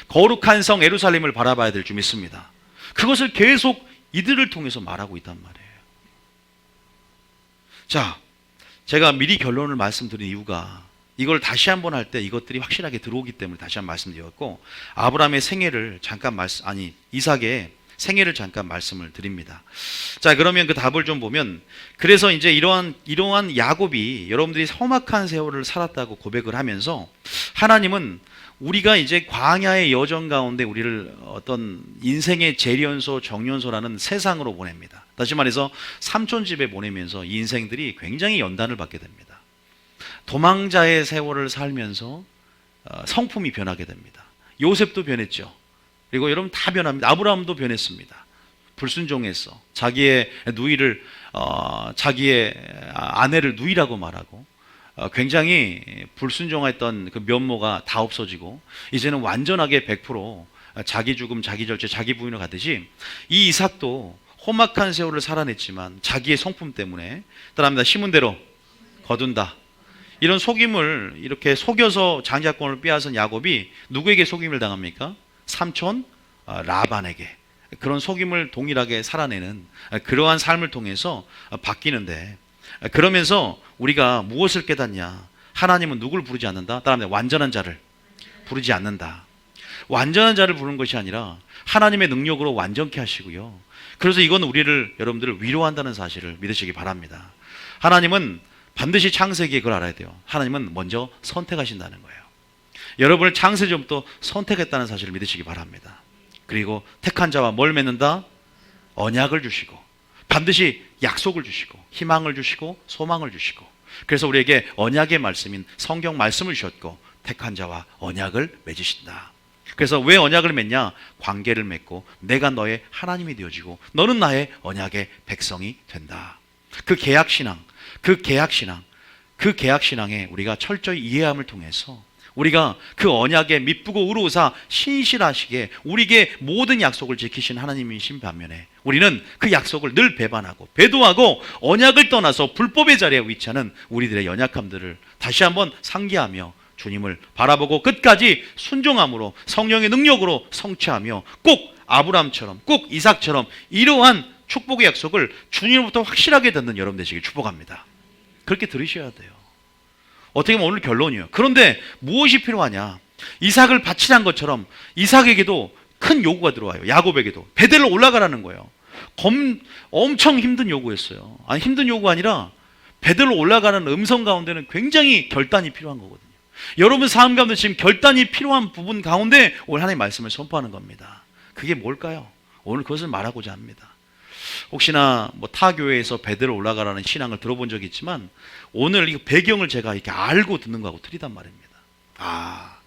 거룩한 성 예루살렘을 바라봐야 될 줄 믿습니다. 그것을 계속 이들을 통해서 말하고 있단 말이에요. 자, 제가 미리 결론을 말씀드린 이유가 이걸 다시 한번 할 때 이것들이 확실하게 들어오기 때문에 다시 한번 말씀드렸고, 아브라함의 생애를 잠깐 이삭의 생애를 잠깐 말씀을 드립니다. 자, 그러면 그 답을 좀 보면, 그래서 이제 이러한 야곱이 여러분들이 험악한 세월을 살았다고 고백을 하면서 하나님은 우리가 이제 광야의 여정 가운데 우리를 어떤 인생의 재련소, 정련소라는 세상으로 보냅니다. 다시 말해서 삼촌집에 보내면서 인생들이 굉장히 연단을 받게 됩니다. 도망자의 세월을 살면서 성품이 변하게 됩니다. 요셉도 변했죠. 그리고 여러분 다 변합니다. 아브라함도 변했습니다. 불순종했어. 자기의 누이를 자기의 아내를 누이라고 말하고 굉장히 불순종했던 그 면모가 다 없어지고 이제는 완전하게 100% 자기 죽음, 자기 절제, 자기 부인을 가듯이 이 이삭도 험악한 세월을 살아냈지만 자기의 성품 때문에 따라합니다. 심은 대로 거둔다. 이런 속임을 이렇게 속여서 장자권을 빼앗은 야곱이 누구에게 속임을 당합니까? 삼촌 라반에게. 그런 속임을 동일하게 살아내는 그러한 삶을 통해서 바뀌는데, 그러면서 우리가 무엇을 깨닫냐? 하나님은 누굴 부르지 않는다? 따라합니다. 완전한 자를 부르지 않는다. 완전한 자를 부르는 것이 아니라 하나님의 능력으로 완전케 하시고요. 그래서 이건 여러분들을 위로한다는 사실을 믿으시기 바랍니다. 하나님은 반드시 창세기에 그걸 알아야 돼요. 하나님은 먼저 선택하신다는 거예요. 여러분을 창세전부터 선택했다는 사실을 믿으시기 바랍니다. 그리고 택한 자와 뭘 맺는다? 언약을 주시고 반드시 약속을 주시고 희망을 주시고 소망을 주시고, 그래서 우리에게 언약의 말씀인 성경 말씀을 주셨고 택한 자와 언약을 맺으신다. 그래서 왜 언약을 맺냐? 관계를 맺고 내가 너의 하나님이 되어지고 너는 나의 언약의 백성이 된다. 그 계약신앙에 우리가 철저히 이해함을 통해서 우리가 그 언약에 미쁘고 의로우사 신실하시게 우리에게 모든 약속을 지키신 하나님이신 반면에 우리는 그 약속을 늘 배반하고 배도하고 언약을 떠나서 불법의 자리에 위치하는 우리들의 연약함들을 다시 한번 상기하며 주님을 바라보고 끝까지 순종함으로 성령의 능력으로 성취하며 꼭 아브라함처럼 꼭 이삭처럼 이러한 축복의 약속을 주님으로부터 확실하게 듣는 여러분 되시길 축복합니다. 그렇게 들으셔야 돼요. 어떻게 보면 오늘 결론이에요. 그런데 무엇이 필요하냐? 이삭을 바치란 것처럼 이삭에게도 큰 요구가 들어와요. 야곱에게도 베델로 올라가라는 거예요. 엄청 힘든 요구였어요. 아니 힘든 요구가 아니라 베델로 올라가는 음성 가운데는 굉장히 결단이 필요한 거거든요. 여러분 삶 가운데 지금 결단이 필요한 부분 가운데 오늘 하나님의 말씀을 선포하는 겁니다. 그게 뭘까요? 오늘 그것을 말하고자 합니다. 혹시나 뭐 타 교회에서 베델로 올라가라는 신앙을 들어본 적이 있지만 오늘 이 배경을 제가 이렇게 알고 듣는 거하고 틀리단 말입니다. 아,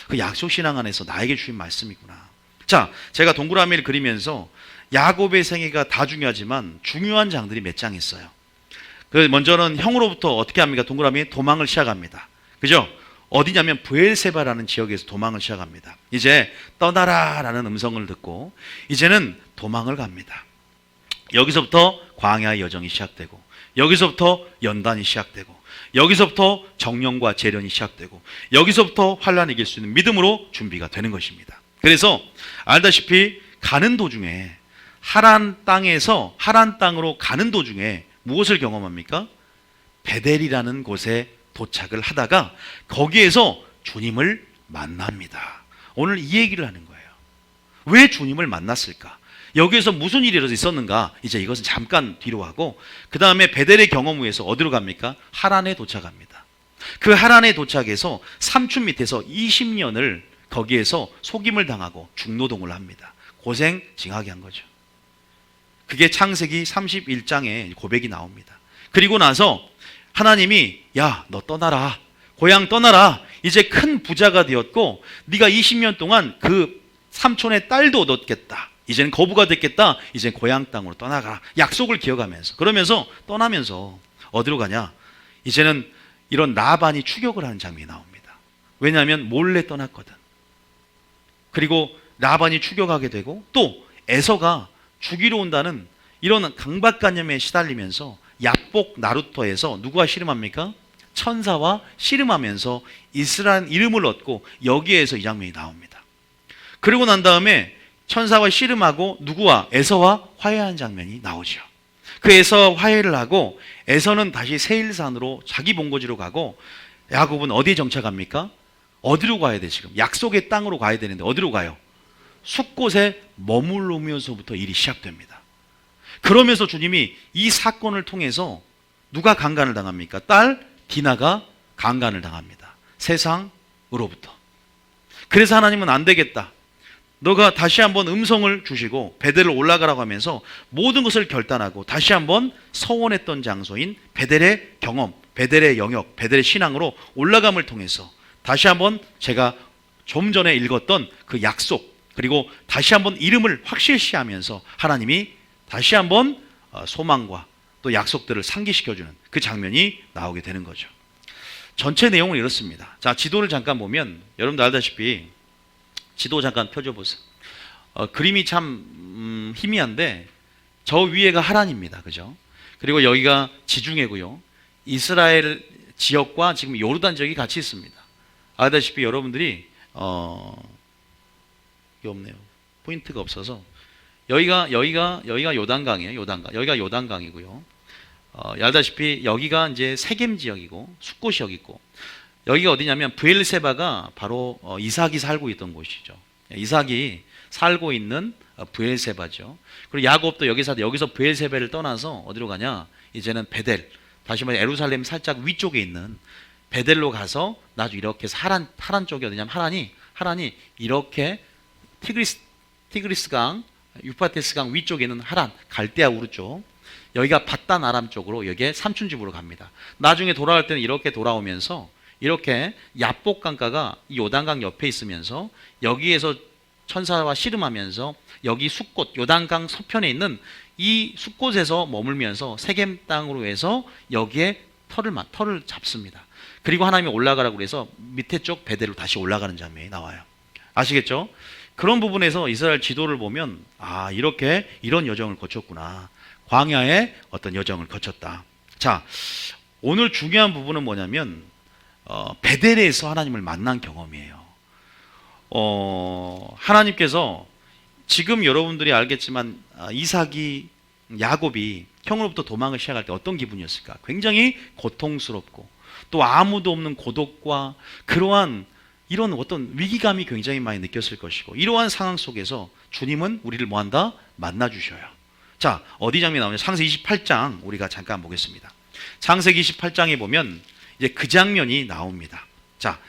그 약속 신앙 안에서 나에게 주신 말씀이구나. 자, 제가 동그라미를 그리면서 야곱의 생애가 다 중요하지만 중요한 장들이 몇 장 있어요. 그 먼저는 형으로부터 어떻게 합니까? 동그라미 도망을 시작합니다. 그죠? 어디냐면 브엘세바라는 지역에서 도망을 시작합니다. 이제 떠나라라는 음성을 듣고 이제는 도망을 갑니다. 여기서부터 광야의 여정이 시작되고 여기서부터 연단이 시작되고 여기서부터 정령과 재련이 시작되고 여기서부터 환난을 이길 수 있는 믿음으로 준비가 되는 것입니다. 그래서 알다시피 가는 도중에 하란 땅으로 가는 도중에 무엇을 경험합니까? 베델이라는 곳에 도착을 하다가 거기에서 주님을 만납니다. 오늘 이 얘기를 하는 거예요. 왜 주님을 만났을까? 여기에서 무슨 일이 있었는가? 이제 이것은 잠깐 뒤로 하고 그 다음에 베델의 경험 후에서 어디로 갑니까? 하란에 도착합니다. 그 하란에 도착해서 삼촌 밑에서 20년을 거기에서 속임을 당하고 중노동을 합니다. 고생징하게 한 거죠. 그게 창세기 31장에 고백이 나옵니다. 그리고 나서 하나님이 야, 너 떠나라. 고향 떠나라. 이제 큰 부자가 되었고 네가 20년 동안 그 삼촌의 딸도 얻었겠다. 이제는 거부가 됐겠다. 이제 고향 땅으로 떠나가라. 약속을 기억하면서 그러면서 떠나면서 어디로 가냐? 이제는 이런 라반이 추격을 하는 장면이 나옵니다. 왜냐하면 몰래 떠났거든. 그리고 라반이 추격하게 되고 또 에서가 죽이러 온다는 이런 강박관념에 시달리면서 야복 나루터에서 누구와 씨름합니까? 천사와 씨름하면서 이스라엘 이름을 얻고 여기에서 이 장면이 나옵니다. 그리고 난 다음에 천사와 씨름하고 누구와? 에서와 화해한 장면이 나오죠. 그 에서와 화해를 하고 에서는 다시 세일산으로 자기 본거지로 가고 야곱은 어디에 정착합니까? 어디로 가야 돼 지금? 약속의 땅으로 가야 되는데 어디로 가요? 숫곳에 머물르면서부터 일이 시작됩니다. 그러면서 주님이 이 사건을 통해서 누가 강간을 당합니까? 딸 디나가 강간을 당합니다. 세상으로부터. 그래서 하나님은 안 되겠다. 너가 다시 한번 음성을 주시고 베델을 올라가라고 하면서 모든 것을 결단하고 다시 한번 서원했던 장소인 베델의 경험, 베델의 영역, 베델의 신앙으로 올라감을 통해서 다시 한번 제가 좀 전에 읽었던 그 약속 그리고 다시 한번 이름을 확실시하면서 하나님이 다시 한번 소망과 또 약속들을 상기시켜주는 그 장면이 나오게 되는 거죠. 전체 내용은 이렇습니다. 자, 지도를 잠깐 보면 여러분들 알다시피 지도 잠깐 펴줘보세요. 그림이 참 희미한데 저 위에가 하란입니다. 그죠? 그리고 여기가 지중해고요. 이스라엘 지역과 지금 요르단 지역이 같이 있습니다. 알다시피 여러분들이 이게 없네요. 포인트가 없어서 여기가 요단강이에요. 요단강. 여기가 요단강이고요. 알다시피 여기가 이제 세겜 지역이고 숫곳이 여기 있고 여기가 어디냐면 브엘세바가 바로 이삭이 살고 있던 곳이죠. 이삭이 살고 있는 브엘세바죠. 그리고 야곱도 여기서 브엘세바를 떠나서 어디로 가냐? 이제는 베델. 다시 말해 예루살렘 살짝 위쪽에 있는 베델로 가서 나중에 이렇게 해서 하란 쪽이 어디냐면 하란이 이렇게 티그리스강, 유파테스강 위쪽에 있는 하란, 갈대아 우르 쪽. 여기가 바단 아람 쪽으로 여기에 삼촌집으로 갑니다. 나중에 돌아올 때는 이렇게 돌아오면서 이렇게 야복 강가가 요단강 옆에 있으면서 여기에서 천사와 씨름하면서 여기 숫곳 요단강 서편에 있는 이 숫곳에서 머물면서 세겜 땅으로 해서 여기에 터를 잡습니다. 그리고 하나님이 올라가라고 그래서 밑에 쪽 베델로 다시 올라가는 장면이 나와요. 아시겠죠? 그런 부분에서 이스라엘 지도를 보면 아, 이렇게 이런 여정을 거쳤구나. 광야의 어떤 여정을 거쳤다. 자, 오늘 중요한 부분은 뭐냐면 베델에서 하나님을 만난 경험이에요. 하나님께서 지금 여러분들이 알겠지만 이삭이 야곱이 형으로부터 도망을 시작할 때 어떤 기분이었을까? 굉장히 고통스럽고 또 아무도 없는 고독과 그러한 이런 어떤 위기감이 굉장히 많이 느꼈을 것이고 이러한 상황 속에서 주님은 우리를 뭐한다? 만나주셔요. 자, 어디 장면이 나오냐? 창세기 28장 우리가 잠깐 보겠습니다. 창세기 28장에 보면 이제 그 장면이 나옵니다. 자,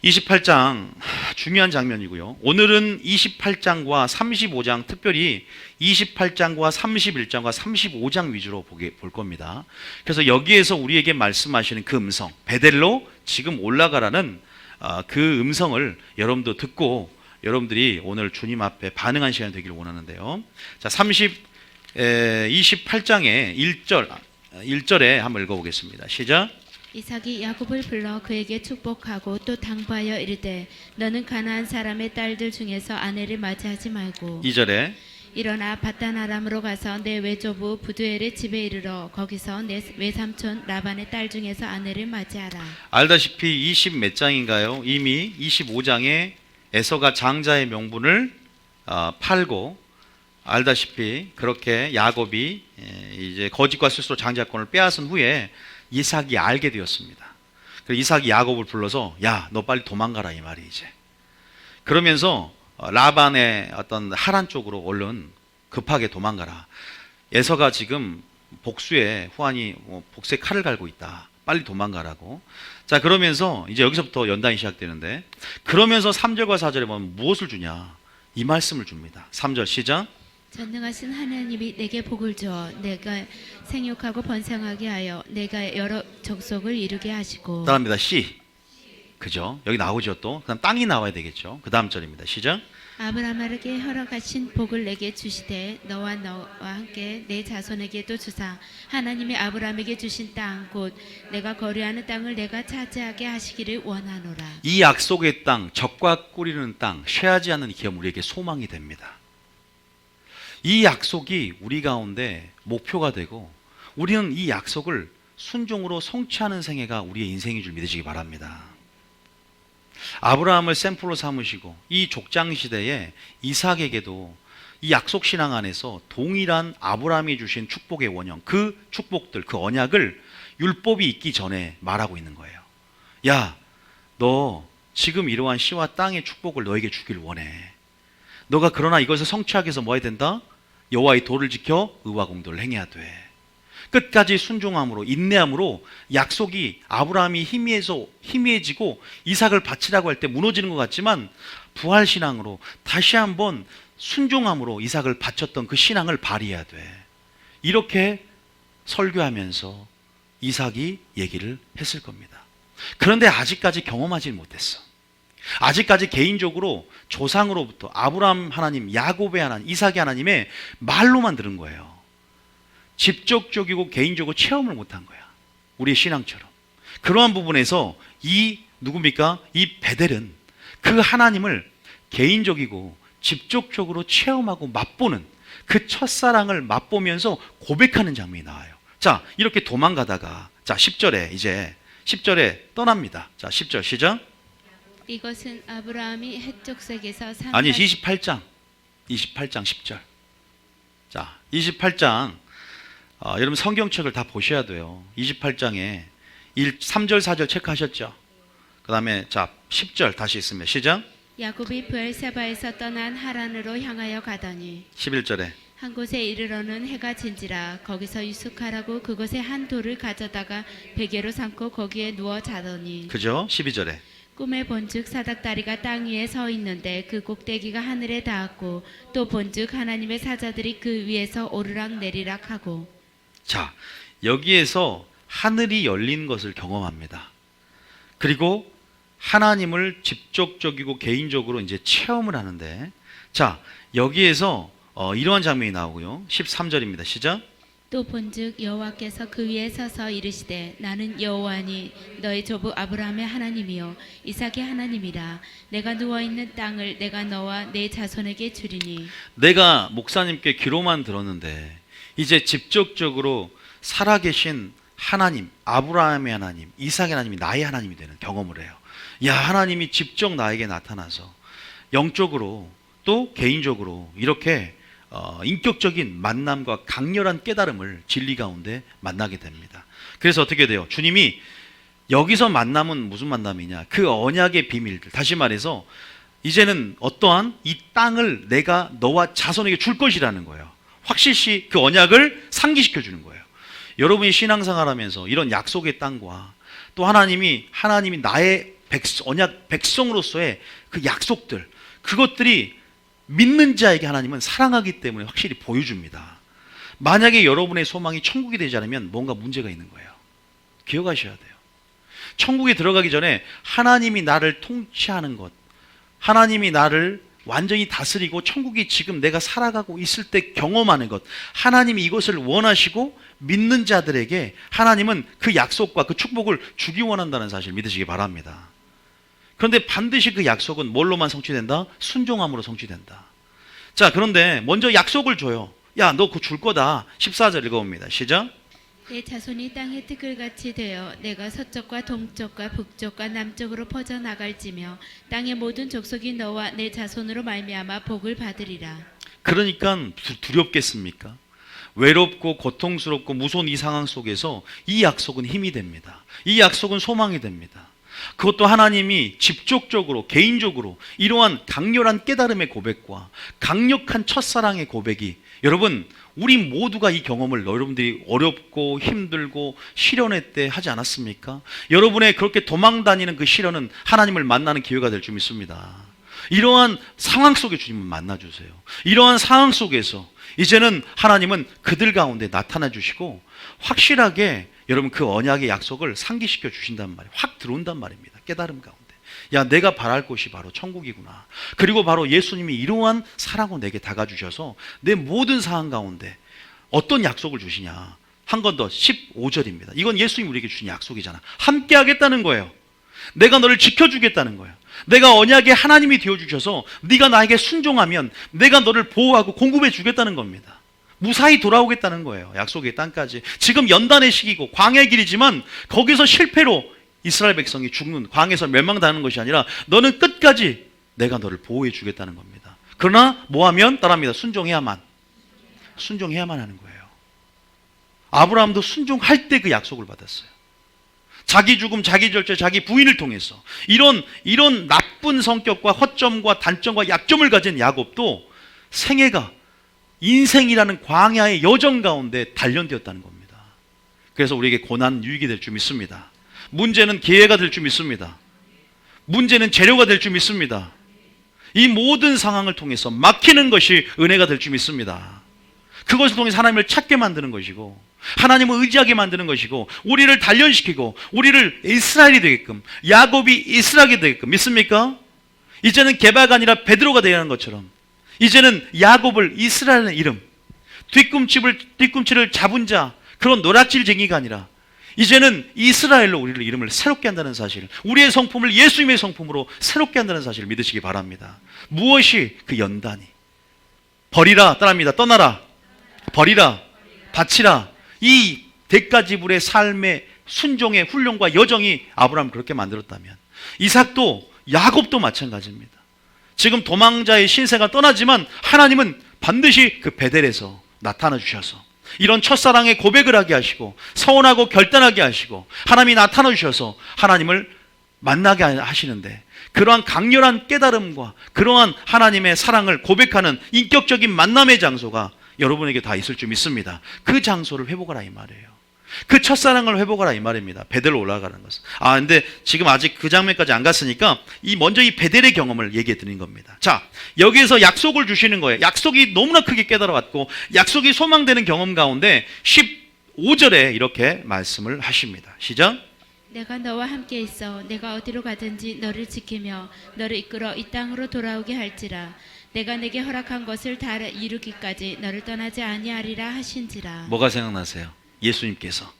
28장 중요한 장면이고요. 오늘은 28장과 35장, 특별히 28장과 31장과 35장 위주로 볼 겁니다. 그래서 여기에서 우리에게 말씀하시는 그 음성, 베델로 지금 올라가라는 그 음성을 여러분도 듣고 여러분들이 오늘 주님 앞에 반응한 시간이 되기를 원하는데요. 자, 28장의 1절에 한번 읽어보겠습니다. 시작. 이삭이 야곱을 불러 그에게 축복하고 또 당부하여 이르되 너는 가나안 사람의 딸들 중에서 아내를 맞이하지 말고 2절에 일어나 바단 아람으로 가서 내 외조부 부두엘의 집에 이르러 거기서 내 외삼촌 라반의 딸 중에서 아내를 맞이하라. 알다시피 20 몇 장인가요? 이미 25장에 에서가 장자의 명분을 팔고 알다시피 그렇게 야곱이 이제 거짓과 스스로 장자권을 빼앗은 후에 이삭이 알게 되었습니다. 그래서 이삭이 야곱을 불러서 야, 너 빨리 도망가라 이 말이 이제. 그러면서 라반의 어떤 하란 쪽으로 얼른 급하게 도망가라. 에서가 지금 복수에 후안이 복수의 칼을 갈고 있다. 빨리 도망가라고. 자, 그러면서 이제 여기서부터 연단이 시작되는데 그러면서 3절과 4절에 보면 무엇을 주냐? 이 말씀을 줍니다. 3절 시작. 전능하신 하나님이 내게 복을 주어 내가 생육하고 번성하게 하여 내가 여러 족속을 이루게 하시고 따라합니다. C. 그죠? 여기 나오죠 또. 그다음 땅이 나와야 되겠죠. 그 다음 절입니다. 시작. 아브라함에게 허락하신 복을 내게 주시되 너와 함께 내 자손에게도 주사 하나님이 아브라함에게 주신 땅 곧 내가 거류하는 땅을 내가 차지하게 하시기를 원하노라. 이 약속의 땅, 적과 꿀이는 땅, 쇠하지 않는 기업 우리에게 소망이 됩니다. 이 약속이 우리 가운데 목표가 되고 우리는 이 약속을 순종으로 성취하는 생애가 우리의 인생인 줄 믿으시기 바랍니다. 아브라함을 샘플로 삼으시고 이 족장 시대에 이삭에게도 이 약속 신앙 안에서 동일한 아브라함이 주신 축복의 원형, 그 축복들, 그 언약을 율법이 있기 전에 말하고 있는 거예요. 야, 너 지금 이러한 씨와 땅의 축복을 너에게 주길 원해. 너가 그러나 이것을 성취하기 위해서 뭐 해야 된다? 여호와의 도를 지켜 의와 공도를 행해야 돼. 끝까지 순종함으로 인내함으로 약속이 아브라함이 희미해지고 이삭을 바치라고 할 때 무너지는 것 같지만 부활신앙으로 다시 한번 순종함으로 이삭을 바쳤던 그 신앙을 발휘해야 돼. 이렇게 설교하면서 이삭이 얘기를 했을 겁니다. 그런데 아직까지 경험하지 못했어. 아직까지 개인적으로 조상으로부터 아브라함 하나님, 야곱의 하나님, 이삭의 하나님의 말로만 들은 거예요. 직접적이고 개인적으로 체험을 못한 거야. 우리의 신앙처럼. 그러한 부분에서 누굽니까? 이 베델은 그 하나님을 개인적이고 직접적으로 체험하고 맛보는 그 첫사랑을 맛보면서 고백하는 장면이 나와요. 자, 이렇게 도망가다가 자, 10절에 떠납니다. 자, 10절 시작. 이것은 아브라함이 헷족색에서 아니 28장 10절. 자, 28장 여러분 성경책을 다 보셔야 돼요. 28장에 3절 4절 체크하셨죠? 그 다음에 자 10절 다시 있습니다. 시작. 야곱이 브엘세바에서 떠난 하란으로 향하여 가더니 11절에 한 곳에 이르러는 해가 진지라 거기서 유숙하라고 그곳에 한 돌을 가져다가 베개로 삼고 거기에 누워 자더니 그죠? 12절에 꿈에 본즉 사닥다리가 땅 위에 서 있는데 그 꼭대기가 하늘에 닿았고 또 본즉 하나님의 사자들이 그 위에서 오르락 내리락 하고. 자, 여기에서 하늘이 열린 것을 경험합니다. 그리고 하나님을 직접적이고 개인적으로 이제 체험을 하는데 자, 여기에서 이러한 장면이 나오고요. 13절입니다. 시작. 또 본즉 여호와께서 그 위에 서서 이르시되 나는 여호와니 너의 조부 아브라함의 하나님이요 이삭의 하나님이라. 내가 누워있는 땅을 내가 너와 내 자손에게 주리니. 내가 목사님께 귀로만 들었는데 이제 직접적으로 살아계신 하나님, 아브라함의 하나님, 이삭의 하나님이 나의 하나님이 되는 경험을 해요. 야, 하나님이 직접 나에게 나타나서 영적으로 또 개인적으로 이렇게 인격적인 만남과 강렬한 깨달음을 진리 가운데 만나게 됩니다. 그래서 어떻게 돼요? 주님이 여기서 만남은 무슨 만남이냐? 그 언약의 비밀들, 다시 말해서 이제는 어떠한 이 땅을 내가 너와 자손에게 줄 것이라는 거예요. 확실시 그 언약을 상기시켜 주는 거예요. 여러분이 신앙생활 하면서 이런 약속의 땅과 또 하나님이 나의 언약 백성으로서의 그 약속들, 그것들이 믿는 자에게 하나님은 사랑하기 때문에 확실히 보여줍니다. 만약에 여러분의 소망이 천국이 되지 않으면 뭔가 문제가 있는 거예요. 기억하셔야 돼요. 천국에 들어가기 전에 하나님이 나를 통치하는 것, 하나님이 나를 완전히 다스리고 천국이 지금 내가 살아가고 있을 때 경험하는 것, 하나님이 이것을 원하시고 믿는 자들에게 하나님은 그 약속과 그 축복을 주기 원한다는 사실 믿으시기 바랍니다. 그런데 반드시 그 약속은 뭘로만 성취된다? 순종함으로 성취된다. 자, 그런데 먼저 약속을 줘요. 야, 너 그거 줄 거다. 14절 읽어봅니다. 시작. 내 자손이 땅의 티끌같이 되어 내가 서쪽과 동쪽과 북쪽과 남쪽으로 퍼져나갈지며 땅의 모든 족속이 너와 내 자손으로 말미암아 복을 받으리라. 그러니까 두렵겠습니까? 외롭고 고통스럽고 무서운 이 상황 속에서 이 약속은 힘이 됩니다. 이 약속은 소망이 됩니다. 그것도 하나님이 직접적으로 개인적으로 이러한 강렬한 깨달음의 고백과 강력한 첫사랑의 고백이, 여러분 우리 모두가 이 경험을 여러분들이 어렵고 힘들고 시련의 때 하지 않았습니까? 여러분의 그렇게 도망다니는 그 시련은 하나님을 만나는 기회가 될 줄 믿습니다. 이러한 상황 속에 주님을 만나주세요. 이러한 상황 속에서 이제는 하나님은 그들 가운데 나타나 주시고 확실하게 여러분 그 언약의 약속을 상기시켜 주신단 말이에요. 확 들어온단 말입니다. 깨달음 가운데. 야, 내가 바랄 곳이 바로 천국이구나. 그리고 바로 예수님이 이러한 사랑으로 내게 다가주셔서 내 모든 상황 가운데 어떤 약속을 주시냐. 한 건 더 15절입니다. 이건 예수님이 우리에게 주신 약속이잖아. 함께 하겠다는 거예요. 내가 너를 지켜주겠다는 거예요. 내가 언약의 하나님이 되어주셔서 네가 나에게 순종하면 내가 너를 보호하고 공급해 주겠다는 겁니다. 무사히 돌아오겠다는 거예요. 약속의 땅까지. 지금 연단의 시기고 광야의 길이지만 거기서 실패로 이스라엘 백성이 죽는, 광야에서 멸망당하는 것이 아니라 너는 끝까지 내가 너를 보호해 주겠다는 겁니다. 그러나 뭐하면? 따라합니다. 순종해야만 하는 거예요. 아브라함도 순종할 때 그 약속을 받았어요. 자기 죽음, 자기 절제, 자기 부인을 통해서 이런 나쁜 성격과 허점과 단점과 약점을 가진 야곱도 생애가 인생이라는 광야의 여정 가운데 단련되었다는 겁니다. 그래서 우리에게 고난 유익이 될 줄 믿습니다. 문제는 기회가 될 줄 믿습니다. 문제는 재료가 될 줄 믿습니다. 이 모든 상황을 통해서 막히는 것이 은혜가 될 줄 믿습니다. 그것을 통해서 하나님을 찾게 만드는 것이고 하나님을 의지하게 만드는 것이고 우리를 단련시키고 우리를 이스라엘이 되게끔, 야곱이 이스라엘이 되게끔, 믿습니까? 이제는 게바가 아니라 베드로가 되어야 하는 것처럼 이제는 야곱을 이스라엘의 이름, 뒤꿈치를 잡은 자, 그런 노략질쟁이가 아니라 이제는 이스라엘로 우리를 이름을 새롭게 한다는 사실, 우리의 성품을 예수님의 성품으로 새롭게 한다는 사실을 믿으시기 바랍니다. 무엇이 그 연단이? 버리라, 따라합니다. 떠나라, 버리라, 바치라. 이 대가지불의 삶의 순종의 훈련과 여정이 아브라함을 그렇게 만들었다면 이삭도 야곱도 마찬가지입니다. 지금 도망자의 신세가 떠나지만 하나님은 반드시 그 베델에서 나타나 주셔서 이런 첫사랑의 고백을 하게 하시고 서운하고 결단하게 하시고 하나님이 나타나 주셔서 하나님을 만나게 하시는데, 그러한 강렬한 깨달음과 그러한 하나님의 사랑을 고백하는 인격적인 만남의 장소가 여러분에게 다 있을 줄 믿습니다. 그 장소를 회복하라 이 말이에요. 그 첫사랑을 회복하라 이 말입니다. 베델로 올라가는 것은. 근데 지금 아직 그 장면까지 안 갔으니까 먼저 이 베델의 경험을 얘기해 드린 겁니다. 자, 여기에서 약속을 주시는 거예요. 약속이 너무나 크게 깨달아왔고 약속이 소망되는 경험 가운데 15절에 이렇게 말씀을 하십니다. 시작. 내가 너와 함께 있어 내가 어디로 가든지 너를 지키며 너를 이끌어 이 땅으로 돌아오게 할지라. 내가 내게 허락한 것을 다 이루기까지 너를 떠나지 아니하리라 하신지라. 뭐가 생각나세요? 예수님께서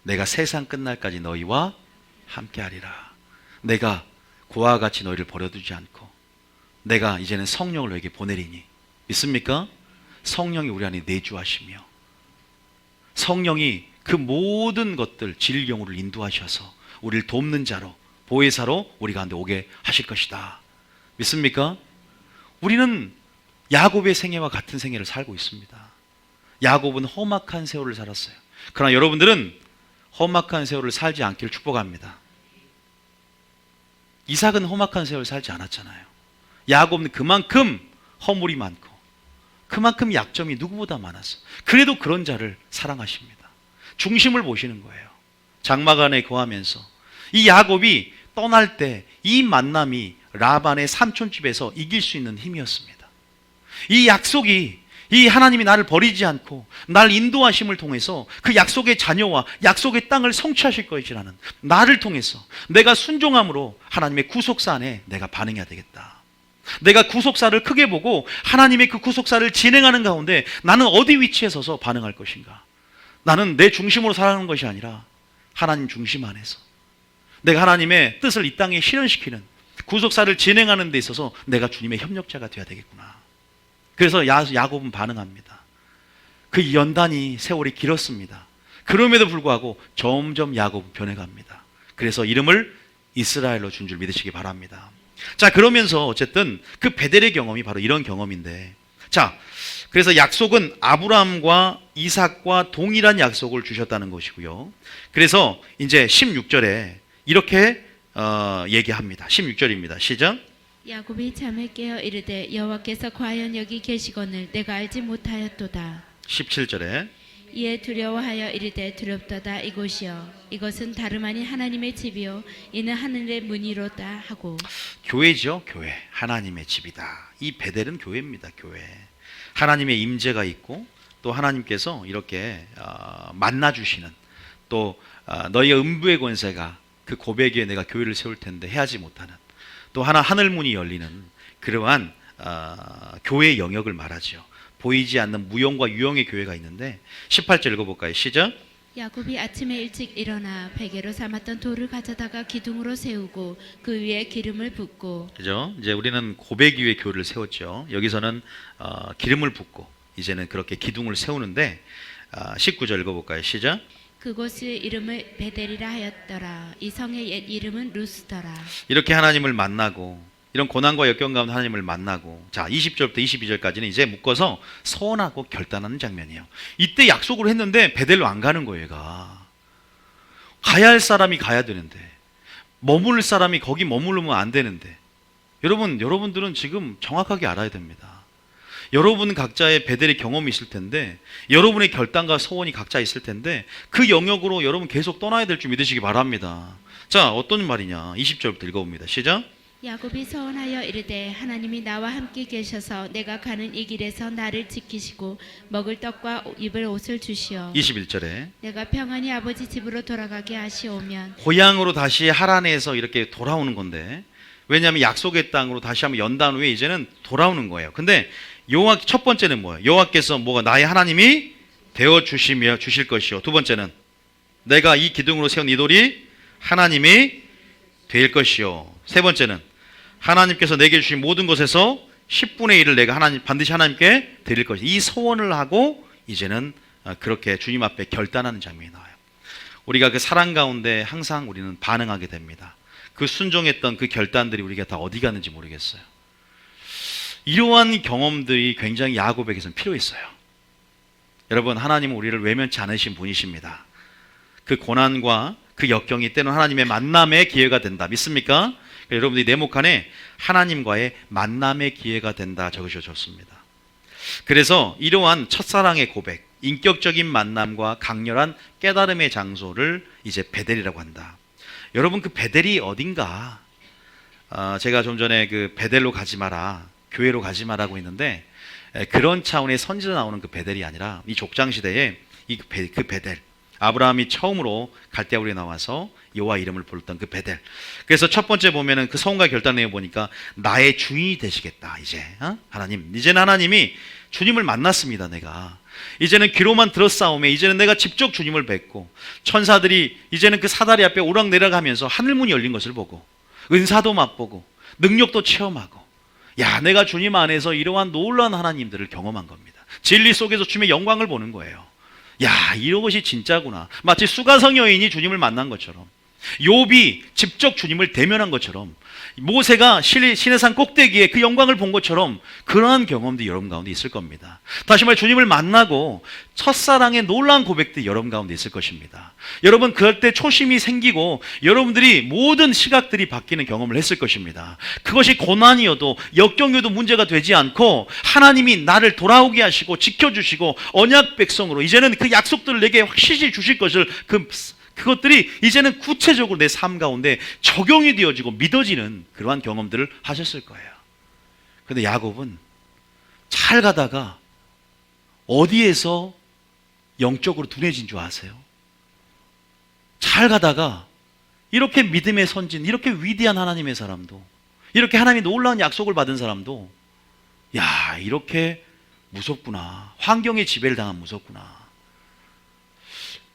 내가 세상 끝날까지 너희와 함께하리라. 내가 고아와 같이 너희를 버려두지 않고 내가 이제는 성령을 너에게 보내리니 믿습니까? 성령이 우리 안에 내주하시며 성령이 그 모든 것들 진리경우를 인도하셔서 우리를 돕는 자로 보혜사로 우리 가운데 오게 하실 것이다. 믿습니까? 우리는 야곱의 생애와 같은 생애를 살고 있습니다. 야곱은 험악한 세월을 살았어요. 그러나 여러분들은 험악한 세월을 살지 않기를 축복합니다. 이삭은 험악한 세월을 살지 않았잖아요. 야곱은 그만큼 허물이 많고 그만큼 약점이 누구보다 많았어. 그래도 그런 자를 사랑하십니다. 중심을 보시는 거예요. 장막 안에 거하면서 이 야곱이 떠날 때 이 만남이 라반의 삼촌집에서 이길 수 있는 힘이었습니다. 이 약속이 이 하나님이 나를 버리지 않고 날 인도하심을 통해서 그 약속의 자녀와 약속의 땅을 성취하실 것이라는 나를 통해서 내가 순종함으로 하나님의 구속사 안에 내가 반응해야 되겠다. 내가 구속사를 크게 보고 하나님의 그 구속사를 진행하는 가운데 나는 어디 위치에 서서 반응할 것인가. 나는 내 중심으로 살아가는 것이 아니라 하나님 중심 안에서 내가 하나님의 뜻을 이 땅에 실현시키는 구속사를 진행하는 데 있어서 내가 주님의 협력자가 되어야 되겠구나. 그래서 야곱은 반응합니다. 그 연단이 세월이 길었습니다. 그럼에도 불구하고 점점 야곱은 변해갑니다. 그래서 이름을 이스라엘로 준 줄 믿으시기 바랍니다. 자, 그러면서 어쨌든 그 베델의 경험이 바로 이런 경험인데, 자, 그래서 약속은 아브라함과 이삭과 동일한 약속을 주셨다는 것이고요. 그래서 이제 16절에 이렇게 얘기합니다. 16절입니다. 시작. 야곱이 잠에 깨어 이르되 여호와께서 과연 여기 계시거늘 내가 알지 못하였도다. 17절에 이에 두려워하여 이르되 두렵도다 이곳이여 이것은 다름 아닌 하나님의 집이요 이는 하늘의 문이로다 하고. 교회죠. 교회. 하나님의 집이다. 이 베델은 교회입니다. 교회. 하나님의 임재가 있고 또 하나님께서 이렇게 만나주시는 또 너희의 음부의 권세가 그 고백 위에 내가 교회를 세울 텐데 해하지 못하는 또 하늘문이 열리는 그러한 교회의 영역을 말하죠. 보이지 않는 무용과 유용의 교회가 있는데 18절 읽어볼까요? 시작. 야곱이 아침에 일찍 일어나 베개로 삼았던 돌을 가져다가 기둥으로 세우고 그 위에 기름을 붓고. 그죠? 이제 우리는 고백 위에 교회를 세웠죠. 여기서는 기름을 붓고 이제는 그렇게 기둥을 세우는데 19절 읽어볼까요? 시작. 그곳의 이름을 베델이라 하였더라. 이 성의 옛 이름은 루스더라. 이렇게 하나님을 만나고 이런 고난과 역경 가운데 하나님을 만나고, 자 20절부터 22절까지는 이제 묶어서 서원하고 결단하는 장면이에요. 이때 약속을 했는데 베델로 안 가는 거예요. 얘가 가야 할 사람이 가야 되는데 머물 사람이 거기 머무르면 안 되는데, 여러분들은 지금 정확하게 알아야 됩니다. 여러분 각자의 베델의 경험이 있을 텐데 여러분의 결단과 소원이 각자 있을 텐데 그 영역으로 여러분 계속 떠나야 될 줄 믿으시기 바랍니다. 자, 어떤 말이냐? 20절부터 읽어봅니다. 시작. 야곱이 서원하여 이르되 하나님이 나와 함께 계셔서 내가 가는 이 길에서 나를 지키시고 먹을 떡과 입을 옷을 주시어 21절에 내가 평안히 아버지 집으로 돌아가게 하시오면. 고향으로 다시 하란에서 이렇게 돌아오는 건데, 왜냐하면 약속의 땅으로 다시 한번 연단 후에 이제는 돌아오는 거예요. 근데 여호와 첫 번째는 뭐예요? 여호와께서 뭐가 나의 하나님이 되어 주시며 주실 것이요. 두 번째는 내가 이 기둥으로 세운 이 돌이 하나님이 될 것이요. 세 번째는 하나님께서 내게 주신 모든 것에서 10분의 1을 내가 반드시 하나님께 드릴 것이요. 이 소원을 하고 이제는 그렇게 주님 앞에 결단하는 장면이 나와요. 우리가 그 사랑 가운데 항상 우리는 반응하게 됩니다. 그 순종했던 그 결단들이 우리가 다 어디 갔는지 모르겠어요. 이러한 경험들이 굉장히 야곱에게서는 필요했어요. 여러분, 하나님은 우리를 외면치 않으신 분이십니다. 그 고난과 그 역경이 때로는 하나님의 만남의 기회가 된다. 믿습니까? 여러분들이 네모칸에 하나님과의 만남의 기회가 된다 적으셔줬습니다. 그래서 이러한 첫사랑의 고백, 인격적인 만남과 강렬한 깨달음의 장소를 이제 베델이라고 한다. 여러분, 그 베델이 어딘가? 제가 좀 전에 그 베델로 가지 마라, 교회로 가지 마라고 했는데, 그런 차원의 선지자 나오는 그 베델이 아니라 이 족장 시대에 그 베델, 아브라함이 처음으로 갈대아우르에 나와서 여호와 이름을 불렀던 그 베델. 그래서 첫 번째 보면은 그 소원과 결단 내용 보니까 나의 주인이 되시겠다. 이제 하나님, 이제는 하나님이 주님을 만났습니다. 내가 이제는 귀로만 들었사오매 이제는 내가 직접 주님을 뵙고 천사들이 이제는 그 사다리 앞에 오락내락하면서 하늘문이 열린 것을 보고 은사도 맛보고 능력도 체험하고, 야, 내가 주님 안에서 이러한 놀라운 하나님들을 경험한 겁니다. 진리 속에서 주님의 영광을 보는 거예요. 야, 이것이 진짜구나. 마치 수가성 여인이 주님을 만난 것처럼, 욥이 직접 주님을 대면한 것처럼, 모세가 신의 산 꼭대기에 그 영광을 본 것처럼 그러한 경험도 여러분 가운데 있을 겁니다. 다시 말해 주님을 만나고 첫사랑의 놀라운 고백도 여러분 가운데 있을 것입니다. 여러분 그럴 때 초심이 생기고 여러분들이 모든 시각들이 바뀌는 경험을 했을 것입니다. 그것이 고난이어도 역경이어도 문제가 되지 않고 하나님이 나를 돌아오게 하시고 지켜주시고 언약 백성으로 이제는 그 약속들을 내게 확실히 주실 것을 그것들이 이제는 구체적으로 내 삶 가운데 적용이 되어지고 믿어지는 그러한 경험들을 하셨을 거예요. 그런데 야곱은 잘 가다가 어디에서 영적으로 둔해진 줄 아세요? 잘 가다가 이렇게 믿음의 선진, 이렇게 위대한 하나님의 사람도, 이렇게 하나님이 놀라운 약속을 받은 사람도, 야, 이렇게 무섭구나. 환경의 지배를 당한 무섭구나.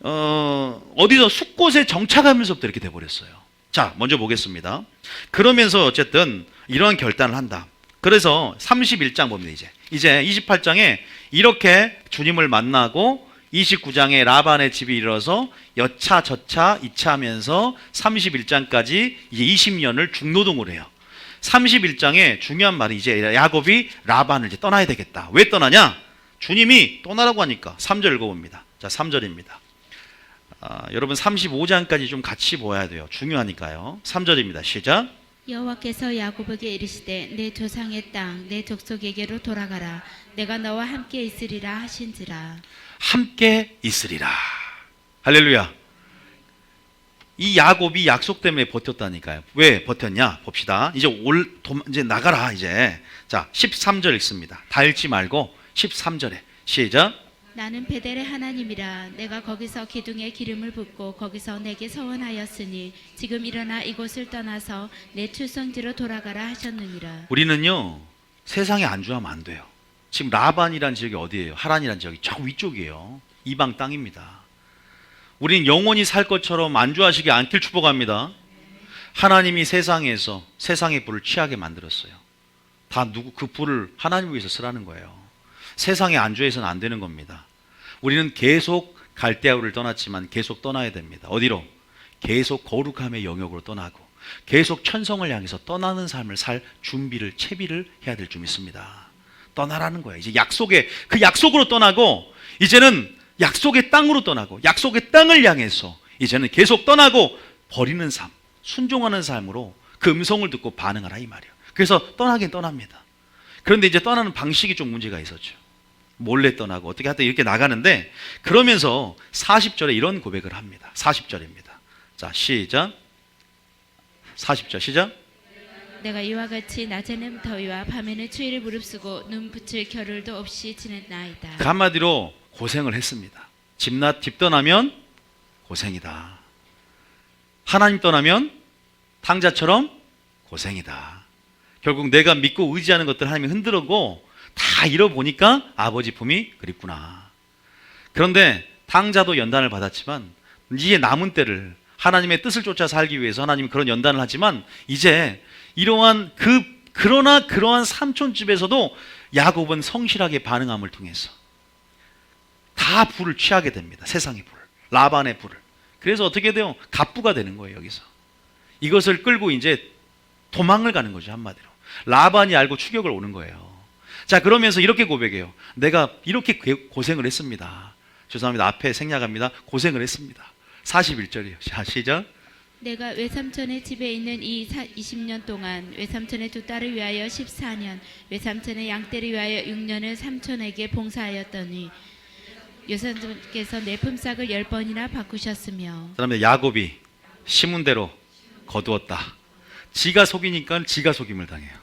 어디서 숲곳에 정착하면서부터 이렇게 돼버렸어요. 자, 먼저 보겠습니다. 그러면서 어쨌든 이러한 결단을 한다. 그래서 31장 봅니다. 이제 28장에 이렇게 주님을 만나고 29장에 라반의 집에 이르러서 여차 저차 이차하면서 31장까지 이제 20년을 중노동을 해요. 31장에 중요한 말이 이제 야곱이 라반을 이제 떠나야 되겠다. 왜 떠나냐? 주님이 떠나라고 하니까 3절 읽어봅니다. 자, 3절입니다. 여러분 35장까지 좀 같이 보아야 돼요. 중요하니까요. 3절입니다. 시작. 여호와께서 야곱에게 이르시되 내 조상의 땅 내 족속에게로 돌아가라. 내가 너와 함께 있으리라 하신지라. 함께 있으리라. 할렐루야. 이 야곱이 약속 때문에 버텼다니까요. 왜 버텼냐? 봅시다. 이제 나가라 이제. 자, 13절 읽습니다. 다 읽지 말고 13절에 시작. 나는 베델의 하나님이라. 내가 거기서 기둥에 기름을 붓고 거기서 내게 서원하였으니 지금 일어나 이곳을 떠나서 내 출생지로 돌아가라 하셨느니라. 우리는요 세상에 안주하면 안 돼요. 지금 라반이란 지역이 어디예요? 하란이란 지역이 저 위쪽이에요. 이방 땅입니다. 우리는 영원히 살 것처럼 안주하시기 않길 축복합니다. 하나님이 세상에서 세상의 불을 취하게 만들었어요. 다 그 불을 하나님 위해서 쓰라는 거예요. 세상에 안주해서는 안 되는 겁니다. 우리는 계속 갈대아우를 떠났지만 계속 떠나야 됩니다. 어디로? 계속 거룩함의 영역으로 떠나고 계속 천성을 향해서 떠나는 삶을 살 준비를 채비를 해야 될 줄 믿습니다. 떠나라는 거예요. 이제 그 약속으로 떠나고 이제는 약속의 땅으로 떠나고 약속의 땅을 향해서 이제는 계속 떠나고 버리는 삶, 순종하는 삶으로 그 음성을 듣고 반응하라 이 말이에요. 그래서 떠나긴 떠납니다. 그런데 이제 떠나는 방식이 좀 문제가 있었죠. 몰래 떠나고 어떻게 하다 이렇게 나가는데 그러면서 40절에 이런 고백을 합니다. 40절입니다. 자, 시작. 40절 시작. 내가 이와 같이 낮에는 더위와 밤에는 추위를 무릅쓰고 눈 붙일 겨를도 없이 지냈나이다. 그 한마디로 고생을 했습니다. 집 떠나면 고생이다. 하나님 떠나면 탕자처럼 고생이다. 결국 내가 믿고 의지하는 것들 하나님이 흔들고 다 잃어보니까 아버지 품이 그립구나. 그런데 탕자도 연단을 받았지만 이제 남은 때를 하나님의 뜻을 쫓아 살기 위해서 하나님은 그런 연단을 하지만 이제 이러한 그러한 삼촌집에서도 야곱은 성실하게 반응함을 통해서 다 불을 취하게 됩니다. 세상의 불, 라반의 불을. 그래서 어떻게 돼요? 갑부가 되는 거예요. 여기서 이것을 끌고 이제 도망을 가는 거죠. 한마디로 라반이 알고 추격을 오는 거예요. 자, 그러면서 이렇게 고백해요. 내가 이렇게 고생을 했습니다. 죄송합니다. 앞에 생략합니다. 고생을 했습니다. 41절이에요. 자, 시작. 내가 외삼촌의 집에 있는 이 20년 동안 외삼촌의 두 딸을 위하여 14년, 외삼촌의 양떼를 위하여 6년을 삼촌에게 봉사하였더니 외삼촌께서 내 품삯을 10번이나 바꾸셨으며. 그다음에 야곱이 심은 대로 거두었다. 지가 속이니까 지가 속임을 당해요.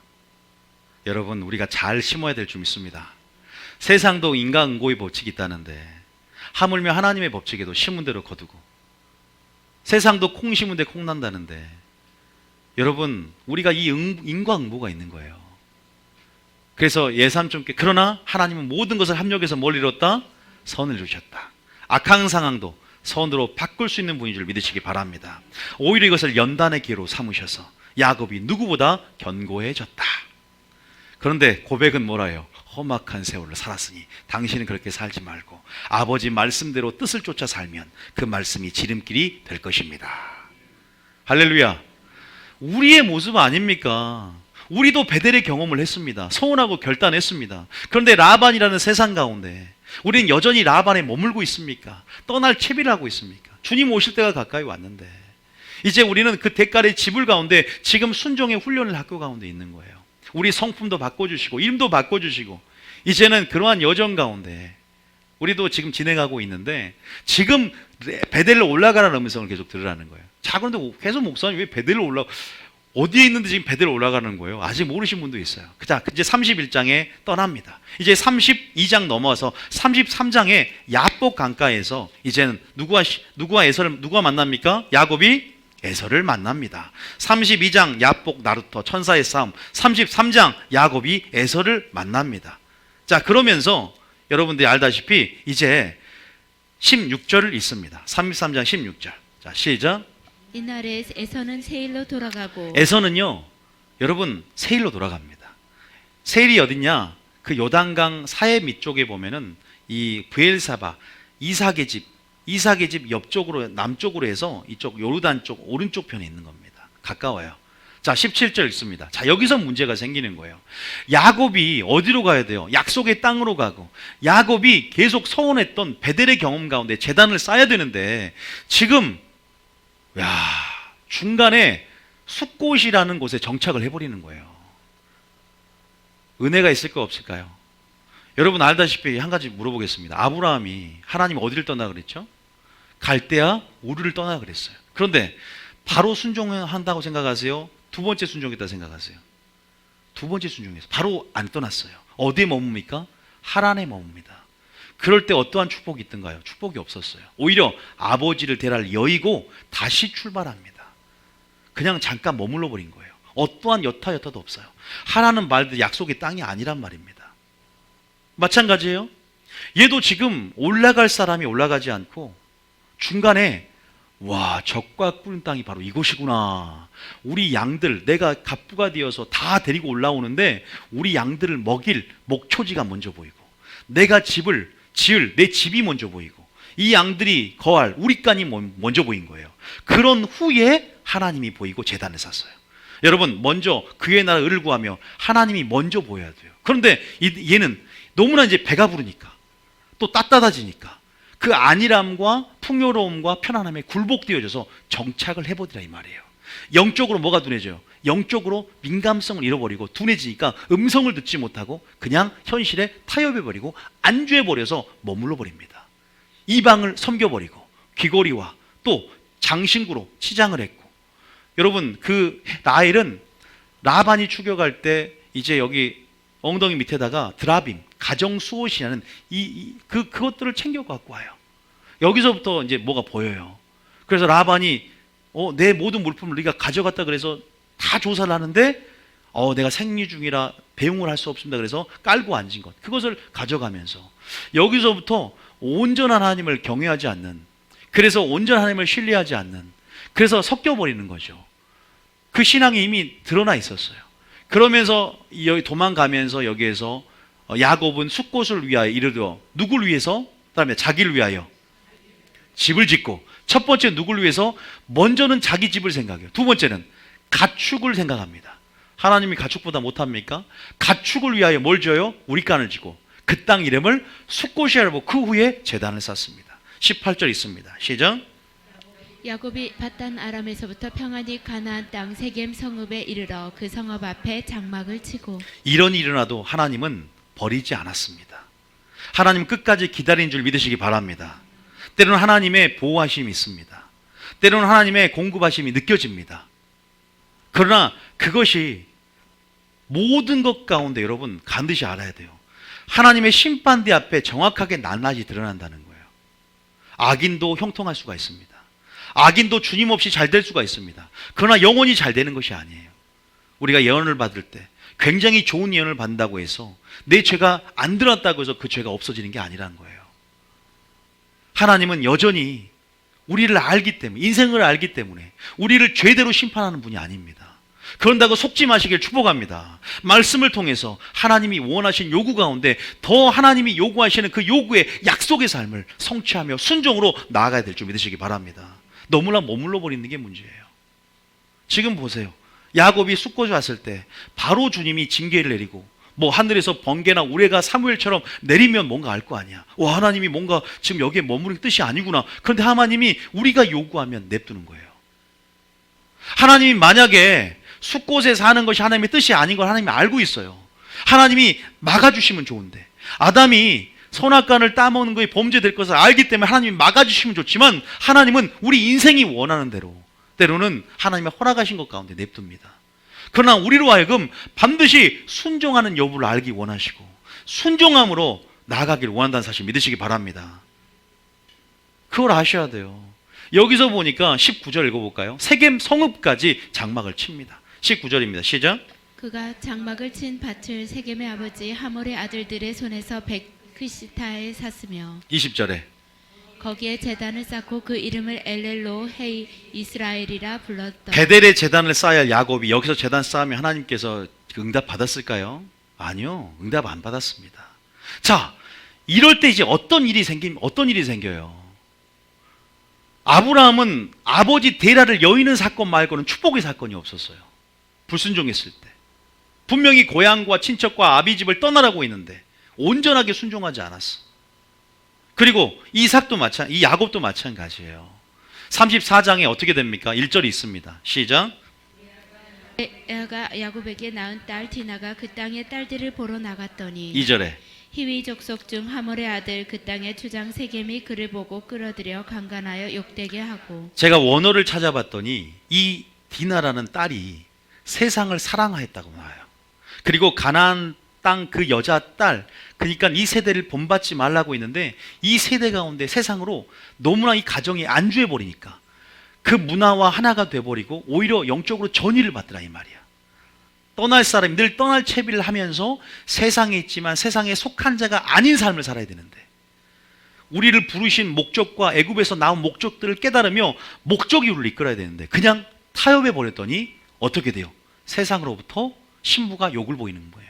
여러분, 우리가 잘 심어야 될 줄 믿습니다. 세상도 인과응고의 법칙이 있다는데 하물며 하나님의 법칙에도 심은 대로 거두고 세상도 콩 심은 데 콩 난다는데 여러분 우리가 이 인과응보가 있는 거예요. 그래서 예삼촌께 그러나 하나님은 모든 것을 합력해서 뭘 이뤘다? 선을 이루셨다. 악한 상황도 선으로 바꿀 수 있는 분인 줄 믿으시기 바랍니다. 오히려 이것을 연단의 기회로 삼으셔서 야곱이 누구보다 견고해졌다. 그런데 고백은 뭐라요? 험악한 세월을 살았으니 당신은 그렇게 살지 말고 아버지 말씀대로 뜻을 쫓아 살면 그 말씀이 지름길이 될 것입니다. 할렐루야. 우리의 모습 아닙니까? 우리도 베델의 경험을 했습니다. 서운하고 결단했습니다. 그런데 라반이라는 세상 가운데 우리는 여전히 라반에 머물고 있습니까? 떠날 채비를 하고 있습니까? 주님 오실 때가 가까이 왔는데 이제 우리는 그 대가의 지불 가운데 지금 순종의 훈련을 학교 가운데 있는 거예요. 우리 성품도 바꿔주시고 이름도 바꿔주시고 이제는 그러한 여정 가운데 우리도 지금 진행하고 있는데 지금 베델로 올라가라는 음성을 계속 들으라는 거예요. 자, 그런데 계속 목사님 왜 베델로 어디에 있는데 지금 베델로 올라가는 거예요? 아직 모르신 분도 있어요. 자, 이제 31장에 떠납니다. 이제 32장 넘어와서 33장에 야복 강가에서 이제는 누가 만납니까? 야곱이 에서를 만납니다. 32장 야복 나루터 천사의 싸움, 33장 야곱이 에서를 만납니다. 자, 그러면서 여러분들이 알다시피 이제 16절을 읽습니다. 33장 16절. 자, 시작. 이날에 에서는 세일로 돌아가고 에서는요, 여러분 세일로 돌아갑니다. 세일이 어딨냐? 그 요단강 사해 밑쪽에 보면은 이 브엘사바 이삭의 집 옆쪽으로 남쪽으로 해서 이쪽 요르단 쪽 오른쪽 편에 있는 겁니다. 가까워요. 자, 17절 읽습니다. 자, 여기서 문제가 생기는 거예요. 야곱이 어디로 가야 돼요? 약속의 땅으로 가고 야곱이 계속 서원했던 베델의 경험 가운데 제단을 쌓아야 되는데 지금 중간에 숫곳이라는 곳에 정착을 해버리는 거예요. 은혜가 있을까 없을까요? 여러분 알다시피 한 가지 물어보겠습니다. 아브라함이 하나님 어디를 떠나 그랬죠? 갈대아 우르를 떠나 그랬어요. 그런데 바로 순종한다고 생각하세요? 두 번째 순종했다 생각하세요? 두 번째 순종해서 바로 안 떠났어요. 어디에 머뭅니까? 하란에 머뭅니다. 그럴 때 어떠한 축복이 있던가요? 축복이 없었어요. 오히려 아버지를 대랄 여의고 다시 출발합니다. 그냥 잠깐 머물러 버린 거예요. 어떠한 여타도 없어요. 하라는 말도 약속의 땅이 아니란 말입니다. 마찬가지예요. 얘도 지금 올라갈 사람이 올라가지 않고 중간에 적과 꿀은 땅이 바로 이곳이구나. 우리 양들 내가 갑부가 되어서 다 데리고 올라오는데 우리 양들을 먹일 목초지가 먼저 보이고 내가 집을 지을 내 집이 먼저 보이고 이 양들이 거할 우리 간이 먼저 보인 거예요. 그런 후에 하나님이 보이고 제단을 샀어요. 여러분 먼저 그의 나라 의를 구하며 하나님이 먼저 보여야 돼요. 그런데 얘는 너무나 이제 배가 부르니까 또 따뜻해지니까 그 안일함과 풍요로움과 편안함에 굴복되어져서 정착을 해보더라 이 말이에요. 영적으로 뭐가 둔해져요? 영적으로 민감성을 잃어버리고 둔해지니까 음성을 듣지 못하고 그냥 현실에 타협해버리고 안주해버려서 머물러 버립니다. 이방을 섬겨버리고 귀고리와 또 장신구로 치장을 했고 여러분 그 라헬은 라반이 추격할 때 이제 여기 엉덩이 밑에다가 드라빔 가정 수옷이라는 그것들을 챙겨 갖고 와요. 여기서부터 이제 뭐가 보여요. 그래서 라반이 내 모든 물품을 네가 가져갔다 그래서 다 조사를 하는데 내가 생리 중이라 배웅을 할 수 없습니다. 그래서 깔고 앉은 것 그것을 가져가면서 여기서부터 온전한 하나님을 경외하지 않는 그래서 온전한 하나님을 신뢰하지 않는 그래서 섞여버리는 거죠. 그 신앙이 이미 드러나 있었어요. 그러면서 여기 도망가면서 여기에서 야곱은 숫곳을 위하여 이르되 누굴 위해서? 그다음에 자기를 위하여 집을 짓고 첫 번째 누굴 위해서? 먼저는 자기 집을 생각해요. 두 번째는 가축을 생각합니다. 하나님이 가축보다 못합니까? 가축을 위하여 뭘 지어요? 우리 간을 지고 그 땅 이름을 숫곳이라고 그 후에 제단을 쌓습니다. 18절 있습니다. 시작. 야곱이 밧단 아람에서부터 평안히 가나안 땅 세겜 성읍에 이르러 그 성읍 앞에 장막을 치고 이런 일이 일어나도 하나님은 버리지 않았습니다. 하나님 끝까지 기다린 줄 믿으시기 바랍니다. 때로는 하나님의 보호하심이 있습니다. 때로는 하나님의 공급하심이 느껴집니다. 그러나 그것이 모든 것 가운데 여러분 반드시 알아야 돼요. 하나님의 심판대 앞에 정확하게 낱낱이 드러난다는 거예요. 악인도 형통할 수가 있습니다. 악인도 주님 없이 잘 될 수가 있습니다. 그러나 영원히 잘 되는 것이 아니에요. 우리가 예언을 받을 때 굉장히 좋은 예언을 받는다고 해서 내 죄가 안 들었다고 해서 그 죄가 없어지는 게 아니라는 거예요. 하나님은 여전히 우리를 알기 때문에, 인생을 알기 때문에 우리를 죄대로 심판하는 분이 아닙니다. 그런다고 속지 마시길 축복합니다. 말씀을 통해서 하나님이 원하신 요구 가운데 더 하나님이 요구하시는 그 요구의 약속의 삶을 성취하며 순종으로 나아가야 될 줄 믿으시기 바랍니다. 너무나 머물러 버리는 게 문제예요. 지금 보세요. 야곱이 숫곳에 왔을 때 바로 주님이 징계를 내리고 뭐 하늘에서 번개나 우레가 사무엘처럼 내리면 뭔가 알 거 아니야. 와, 하나님이 뭔가 지금 여기에 머무는 뜻이 아니구나. 그런데 하나님이 우리가 요구하면 냅두는 거예요. 하나님이 만약에 숫곳에 사는 것이 하나님의 뜻이 아닌 걸 하나님이 알고 있어요. 하나님이 막아주시면 좋은데, 아담이 선악과를 따먹는 것이 범죄될 것을 알기 때문에 하나님이 막아주시면 좋지만 하나님은 우리 인생이 원하는 대로 때로는 하나님의 허락하신 것 가운데 냅둡니다. 그러나 우리로 하여금 반드시 순종하는 여부를 알기 원하시고 순종함으로 나아가길 원한다는 사실 믿으시기 바랍니다. 그걸 아셔야 돼요. 여기서 보니까 19절 읽어볼까요? 세겜 성읍까지 장막을 칩니다. 19절입니다. 시작. 그가 장막을 친 밭을 세겜의 아버지 하몰의 아들들의 손에서 백크시타에 샀으며 20절에 거기에 제단을 쌓고 그 이름을 엘렐로 헤이 이스라엘이라 불렀다. 베델의 제단을 쌓아야 할 야곱이 여기서 제단 쌓으면 하나님께서 응답 받았을까요? 아니요, 응답 안 받았습니다. 자, 이럴 때 이제 어떤 일이 생겨요? 아브라함은 아버지 데라를 여의는 사건 말고는 축복의 사건이 없었어요. 불순종했을 때 분명히 고향과 친척과 아비집을 떠나라고 했는데 온전하게 순종하지 않았어. 그리고 이 야곱도 마찬가지예요. 34장에 어떻게 됩니까? 1절이 있습니다. 시작. 레아가 야곱에게 낳은 딸 디나가 그 땅의 딸들을 보러 나갔더니 2절에 히위 족속 중 하몰의 아들 그 땅의 주장 세겜이 그를 보고 끌어들여 강간하여 욕되게 하고, 제가 원어를 찾아봤더니 이 디나라는 딸이 세상을 사랑하였다고 나와요. 그리고 가나안 땅 그 여자 딸, 그러니까 이 세대를 본받지 말라고 했는데 이 세대 가운데 세상으로 너무나 이 가정이 안주해 버리니까 그 문화와 하나가 돼버리고 오히려 영적으로 전이를 받더라 이 말이야. 떠날 사람이 늘 떠날 채비를 하면서 세상에 있지만 세상에 속한 자가 아닌 삶을 살아야 되는데, 우리를 부르신 목적과 애굽에서 나온 목적들을 깨달으며 목적 이루를 이끌어야 되는데 그냥 타협해 버렸더니 어떻게 돼요? 세상으로부터 신부가 욕을 보이는 거예요.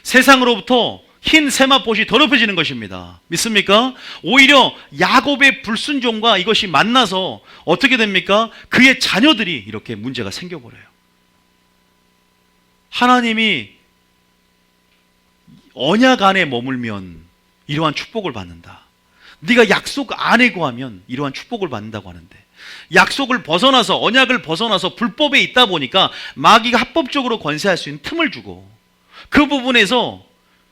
세상으로부터 흰 세마포시 더럽혀지는 것입니다. 믿습니까? 오히려 야곱의 불순종과 이것이 만나서 어떻게 됩니까? 그의 자녀들이 이렇게 문제가 생겨버려요. 하나님이 언약 안에 머물면 이러한 축복을 받는다. 네가 약속 안에 거하면 이러한 축복을 받는다고 하는데, 약속을 벗어나서 언약을 벗어나서 불법에 있다 보니까 마귀가 합법적으로 권세할 수 있는 틈을 주고 그 부분에서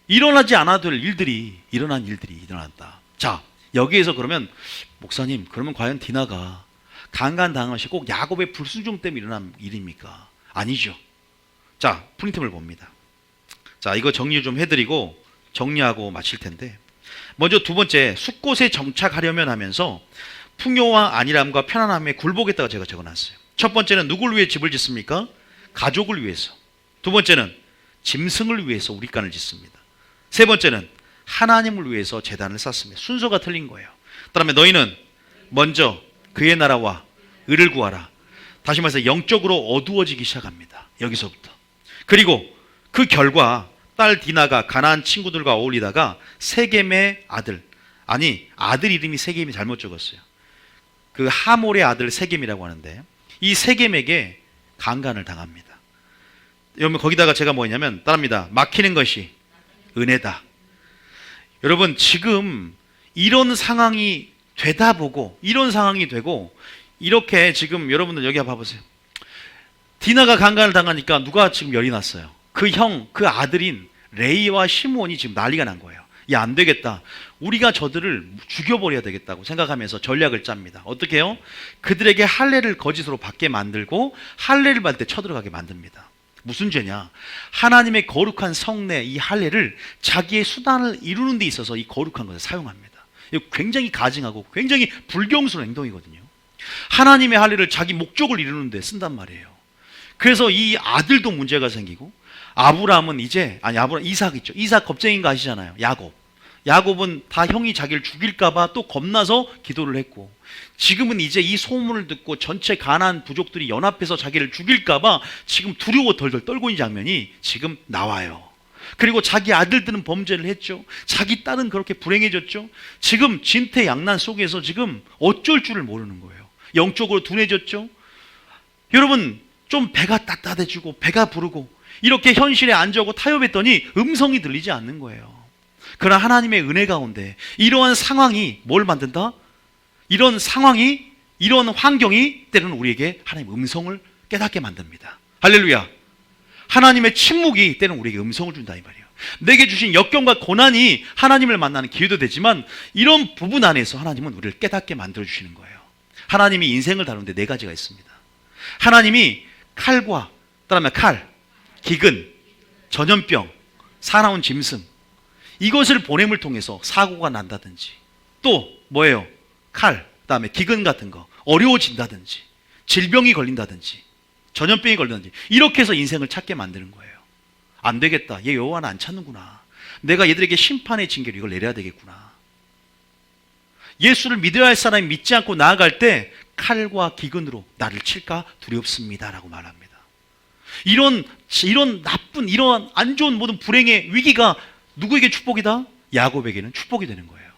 일어나지 않아도 될 일들이 일어났다. 자, 여기에서 그러면 목사님, 그러면 과연 디나가 강간당한 것이 꼭 야곱의 불순종 때문에 일어난 일입니까? 아니죠. 자, 프린트를 봅니다. 자, 이거 정리 좀 해드리고 정리하고 마칠 텐데, 먼저 두 번째, 숫곳에 정착하려면 하면서 풍요와 안일함과 편안함에 굴복했다고 제가 적어놨어요. 첫 번째는 누구를 위해 집을 짓습니까? 가족을 위해서. 두 번째는 짐승을 위해서 우리간을 짓습니다. 세 번째는 하나님을 위해서 제단을 쌓습니다. 순서가 틀린 거예요. 그다음에 너희는 먼저 그의 나라와 의를 구하라. 다시 말해서 영적으로 어두워지기 시작합니다. 여기서부터. 그리고 그 결과 딸 디나가 가나안 친구들과 어울리다가 세겜의 아들 이름이 세겜이 잘못 적었어요. 그 하몰의 아들 세겜이라고 하는데 이 세겜에게 강간을 당합니다. 여러분, 거기다가 제가 뭐냐면 따릅니다. 막히는 것이 은혜다. 여러분, 지금 이런 상황이 되다 보고 이런 상황이 되고 이렇게 지금 여러분들 여기 봐보세요. 디나가 강간을 당하니까 누가 지금 열이 났어요? 그 아들인 레이와 시므온이 지금 난리가 난 거예요. 야, 안 되겠다. 우리가 저들을 죽여버려야 되겠다고 생각하면서 전략을 짭니다. 어떻게 해요? 그들에게 할례를 거짓으로 받게 만들고 할례를 받을 때 쳐들어가게 만듭니다. 무슨 죄냐? 하나님의 거룩한 성내 이 할례를 자기의 수단을 이루는 데 있어서 이 거룩한 것을 사용합니다. 이거 굉장히 가증하고 굉장히 불경스러운 행동이거든요. 하나님의 할 일을 자기 목적을 이루는 데 쓴단 말이에요. 그래서 이 아들도 문제가 생기고, 아브라함은 이삭 있죠. 이삭 겁쟁이인 거 아시잖아요. 야곱은 다 형이 자기를 죽일까봐 또 겁나서 기도를 했고, 지금은 이제 이 소문을 듣고 전체 가나안 부족들이 연합해서 자기를 죽일까봐 지금 두려워 덜덜 떨고 있는 장면이 지금 나와요. 그리고 자기 아들들은 범죄를 했죠. 자기 딸은 그렇게 불행해졌죠. 지금 진퇴양난 속에서 지금 어쩔 줄을 모르는 거예요. 영적으로 둔해졌죠. 여러분, 좀 배가 따뜻해지고 배가 부르고 이렇게 현실에 앉아고 타협했더니 음성이 들리지 않는 거예요. 그러나 하나님의 은혜 가운데 이러한 상황이 뭘 만든다? 이런 상황이, 이런 환경이 때로는 우리에게 하나님의 음성을 깨닫게 만듭니다. 할렐루야. 하나님의 침묵이 때로는 우리에게 음성을 준다 이 말이에요. 내게 주신 역경과 고난이 하나님을 만나는 기회도 되지만, 이런 부분 안에서 하나님은 우리를 깨닫게 만들어 주시는 거예요. 하나님이 인생을 다루는데 네 가지가 있습니다. 하나님이 칼과, 그다음에 기근, 전염병, 사나운 짐승, 이것을 보냄을 통해서 사고가 난다든지, 또 뭐예요? 그다음에 기근 같은 거 어려워진다든지, 질병이 걸린다든지, 전염병이 걸린다든지, 이렇게 해서 인생을 찾게 만드는 거예요. 안 되겠다, 얘 여호와는 안 찾는구나, 내가 얘들에게 심판의 징계를 이걸 내려야 되겠구나. 예수를 믿어야 할 사람이 믿지 않고 나아갈 때 칼과 기근으로 나를 칠까 두렵습니다 라고 말합니다. 이런 나쁜, 이런 안 좋은 모든 불행의 위기가 누구에게 축복이다? 야곱에게는 축복이 되는 거예요.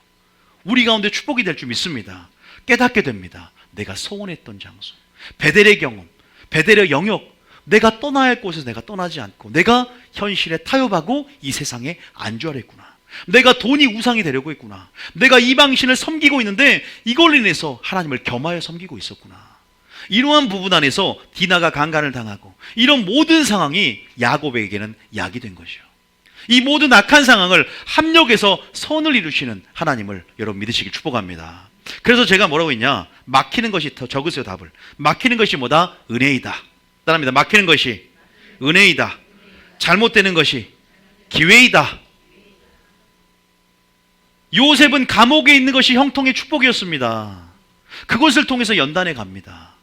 우리 가운데 축복이 될 줄 믿습니다. 깨닫게 됩니다. 내가 소원했던 장소, 베델의 경험, 베델의 영역, 내가 떠나야 할 곳에서 내가 떠나지 않고 내가 현실에 타협하고 이 세상에 안주하랬구나. 내가 돈이 우상이 되려고 했구나. 내가 이방신을 섬기고 있는데 이걸로 인해서 하나님을 겸하여 섬기고 있었구나. 이러한 부분 안에서 디나가 강간을 당하고, 이런 모든 상황이 야곱에게는 약이 된 것이요. 이 모든 악한 상황을 합력해서 선을 이루시는 하나님을 여러분 믿으시길 축복합니다. 그래서 제가 뭐라고 했냐? 막히는 것이, 더 적으세요 답을. 막히는 것이 뭐다? 은혜이다. 따라합니다. 막히는 것이 은혜이다. 잘못되는 것이 기회이다. 요셉은 감옥에 있는 것이 형통의 축복이었습니다. 그것을 통해서 연단해 갑니다.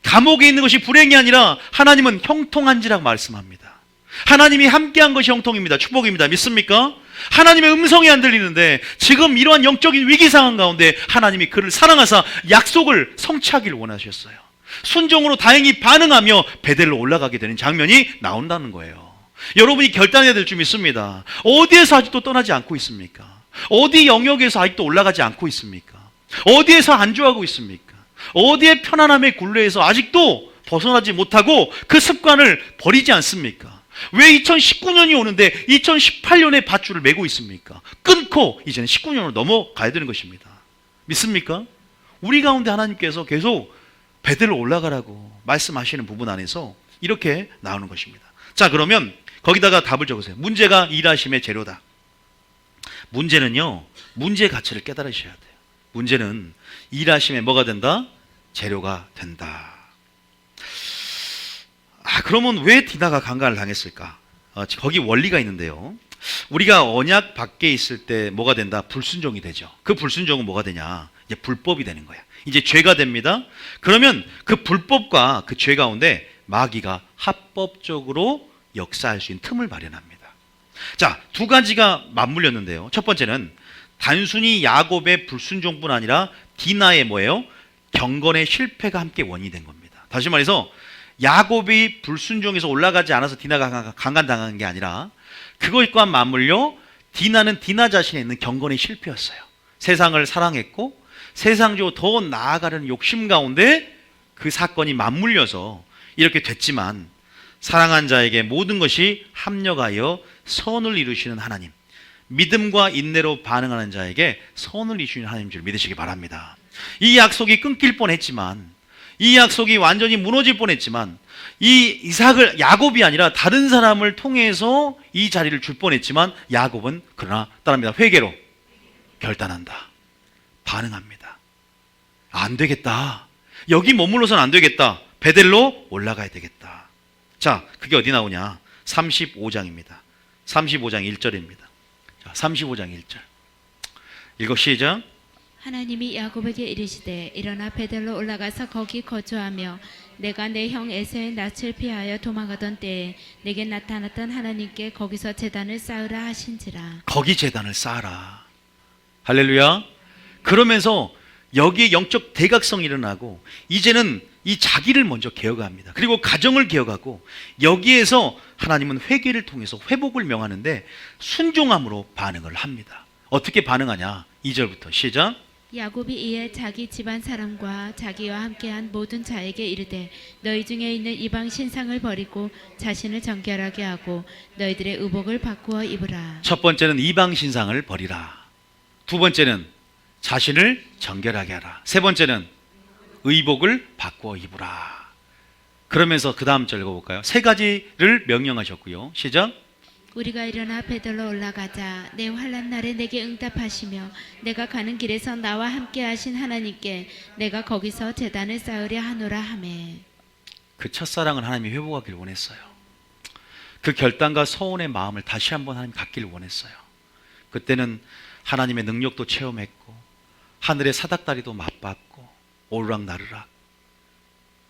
감옥에 있는 것이 불행이 아니라 하나님은 형통한지라고 말씀합니다. 하나님이 함께한 것이 형통입니다. 축복입니다. 믿습니까? 하나님의 음성이 안 들리는데 지금 이러한 영적인 위기 상황 가운데 하나님이 그를 사랑하사 약속을 성취하기를 원하셨어요. 순종으로 다행히 반응하며 베델로 올라가게 되는 장면이 나온다는 거예요. 여러분이 결단해야 될 줄 믿습니다. 어디에서 아직도 떠나지 않고 있습니까? 어디 영역에서 아직도 올라가지 않고 있습니까? 어디에서 안주하고 있습니까? 어디에 편안함의 굴레에서 아직도 벗어나지 못하고 그 습관을 버리지 않습니까? 왜 2019년이 오는데 2018년에 밧줄을 메고 있습니까? 끊고 이제는 19년으로 넘어가야 되는 것입니다. 믿습니까? 우리 가운데 하나님께서 계속 베델로 올라가라고 말씀하시는 부분 안에서 이렇게 나오는 것입니다. 자, 그러면 거기다가 답을 적으세요. 문제가 일하심의 재료다. 문제는요, 문제의 가치를 깨달으셔야 돼요. 문제는 일하심에 뭐가 된다? 재료가 된다. 그러면 왜 디나가 강간을 당했을까? 거기 원리가 있는데요. 우리가 언약 밖에 있을 때 뭐가 된다? 불순종이 되죠. 그 불순종은 뭐가 되냐? 이제 불법이 되는 거야. 이제 죄가 됩니다. 그러면 그 불법과 그 죄 가운데 마귀가 합법적으로 역사할 수 있는 틈을 마련합니다. 자, 두 가지가 맞물렸는데요. 첫 번째는 단순히 야곱의 불순종뿐 아니라 디나의 뭐예요? 경건의 실패가 함께 원인이 된 겁니다. 다시 말해서 야곱이 불순종에서 올라가지 않아서 디나가 강간당한 게 아니라 그것과 맞물려 디나는 디나 자신에 있는 경건의 실패였어요. 세상을 사랑했고 세상적으로 더 나아가려는 욕심 가운데 그 사건이 맞물려서 이렇게 됐지만, 사랑한 자에게 모든 것이 합력하여 선을 이루시는 하나님, 믿음과 인내로 반응하는 자에게 선을 이루시는 하나님인 줄 믿으시기 바랍니다. 이 약속이 끊길 뻔했지만, 이 약속이 완전히 무너질 뻔했지만, 이 이삭을, 야곱이 아니라 다른 사람을 통해서 이 자리를 줄 뻔했지만 야곱은 그러나 따릅니다. 회개로 결단한다. 반응합니다. 안 되겠다. 여기 머물러서는 안 되겠다. 베델로 올라가야 되겠다. 자, 그게 어디 나오냐? 35장입니다. 35장 1절입니다. 자, 35장 1절. 읽어 시작. 하나님이 야곱에게 이르시되 일어나 베델로 올라가서 거기 거주하며 내가 내 형 에서의 낯을 피하여 도망가던 때에 내게 나타났던 하나님께 거기서 제단을 쌓으라 하신지라. 거기 제단을 쌓아라. 할렐루야. 그러면서 여기에 영적 대각성이 일어나고 이제는 이 자기를 먼저 개혁합니다. 그리고 가정을 개혁하고 여기에서 하나님은 회개를 통해서 회복을 명하는데 순종함으로 반응을 합니다. 어떻게 반응하냐? 2절부터 시작. 야곱이 이에 자기 집안 사람과 자기와 함께한 모든 자에게 이르되 너희 중에 있는 이방 신상을 버리고 자신을 정결하게 하고 너희들의 의복을 바꾸어 입으라. 첫 번째는 이방 신상을 버리라. 두 번째는 자신을 정결하게 하라. 세 번째는 의복을 바꾸어 입으라. 그러면서 그 다음 절 읽어볼까요? 세 가지를 명령하셨고요. 시작. 우리가 일어나 베델로 올라가자. 내 환난 날에 내게 응답하시며 내가 가는 길에서 나와 함께 하신 하나님께 내가 거기서 제단을 쌓으려 하노라 하매. 그 첫사랑을 하나님이 회복하길 원했어요. 그 결단과 서운의 마음을 다시 한번 하나님 갖길 원했어요. 그때는 하나님의 능력도 체험했고 하늘의 사닥다리도 맛봤고 오르락나르락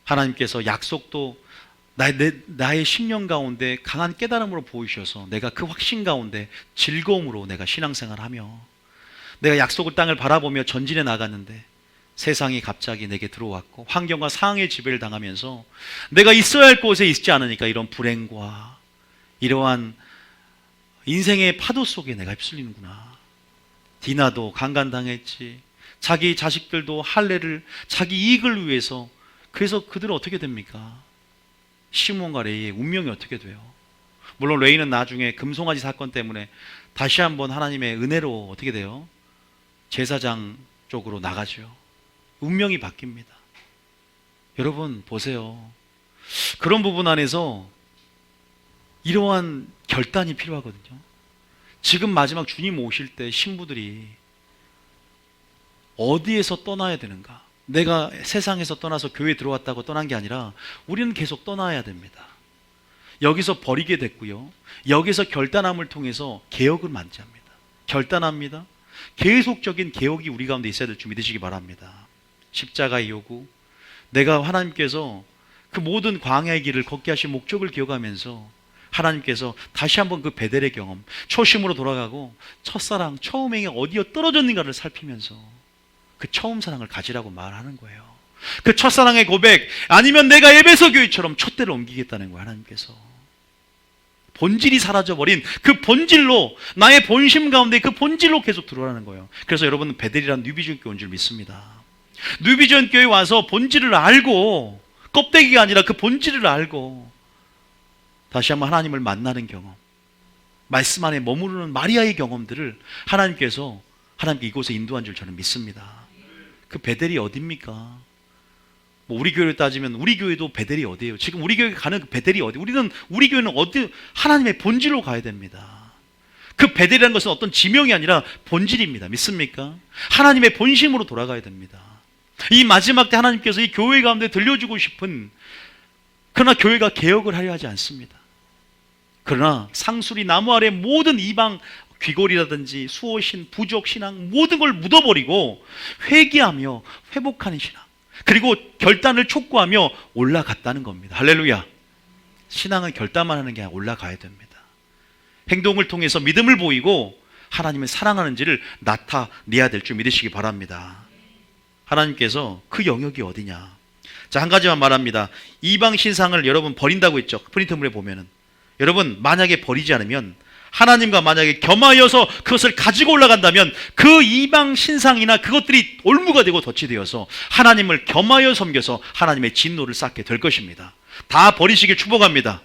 하나님께서 약속도 나의 심령 가운데 강한 깨달음으로 보이셔서 내가 그 확신 가운데 즐거움으로 내가 신앙생활하며 내가 약속의 땅을 바라보며 전진해 나갔는데 세상이 갑자기 내게 들어왔고 환경과 상황의 지배를 당하면서 내가 있어야 할 곳에 있지 않으니까 이런 불행과 이러한 인생의 파도 속에 내가 휩쓸리는구나. 디나도 강간당했지. 자기 자식들도 할례를 자기 이익을 위해서. 그래서 그들은 어떻게 됩니까? 시몬과 레이의 운명이 어떻게 돼요? 물론 레이는 나중에 금송아지 사건 때문에 다시 한번 하나님의 은혜로 어떻게 돼요? 제사장 쪽으로 나가죠. 운명이 바뀝니다. 여러분 보세요. 그런 부분 안에서 이러한 결단이 필요하거든요. 지금 마지막 주님 오실 때 신부들이 어디에서 떠나야 되는가? 내가 세상에서 떠나서 교회에 들어왔다고 떠난 게 아니라 우리는 계속 떠나야 됩니다. 여기서 버리게 됐고요. 여기서 결단함을 통해서 개혁을 만지합니다. 결단합니다. 계속적인 개혁이 우리 가운데 있어야 될 줄 믿으시기 바랍니다. 십자가의 요구, 내가 하나님께서 그 모든 광야의 길을 걷게 하신 목적을 기억하면서 하나님께서 다시 한번 그 베델의 경험, 초심으로 돌아가고 첫사랑, 처음 행이 어디에 떨어졌는가를 살피면서 그 처음 사랑을 가지라고 말하는 거예요. 그 첫사랑의 고백, 아니면 내가 에베소 교회처럼 촛대를 옮기겠다는 거예요. 하나님께서 본질이 사라져버린 그 본질로, 나의 본심 가운데 그 본질로 계속 들어가는 거예요. 그래서 여러분은 베델이란 뉴비전 교회 온 줄 믿습니다. 뉴비전 교회 와서 본질을 알고, 껍데기가 아니라 그 본질을 알고 다시 한번 하나님을 만나는 경험, 말씀 안에 머무르는 마리아의 경험들을 하나님께 이곳에 인도한 줄 저는 믿습니다. 그 베델이 어디입니까? 뭐 우리 교회를 따지면 우리 교회도 베델이 어디예요? 지금 우리 교회 가는 그 베델이 어디? 우리 교회는 어디? 하나님의 본질로 가야 됩니다. 그 베델이라는 것은 어떤 지명이 아니라 본질입니다. 믿습니까? 하나님의 본심으로 돌아가야 됩니다. 이 마지막 때 하나님께서 이 교회 가운데 들려주고 싶은, 그러나 교회가 개혁을 하려 하지 않습니다. 그러나 상수리 나무 아래 모든 이방 귀골이라든지 수호신, 부족 신앙 모든 걸 묻어버리고 회개하며 회복하는 신앙, 그리고 결단을 촉구하며 올라갔다는 겁니다. 할렐루야. 신앙은 결단만 하는 게 아니라 올라가야 됩니다. 행동을 통해서 믿음을 보이고 하나님을 사랑하는지를 나타내야 될 줄 믿으시기 바랍니다. 하나님께서 그 영역이 어디냐? 자, 한 가지만 말합니다. 이방 신상을 여러분 버린다고 했죠. 프린트물에 보면은 여러분 만약에 버리지 않으면, 하나님과 만약에 겸하여서 그것을 가지고 올라간다면 그 이방 신상이나 그것들이 올무가 되고 덫이 되어서 하나님을 겸하여 섬겨서 하나님의 진노를 쌓게 될 것입니다. 다 버리시길 축복합니다.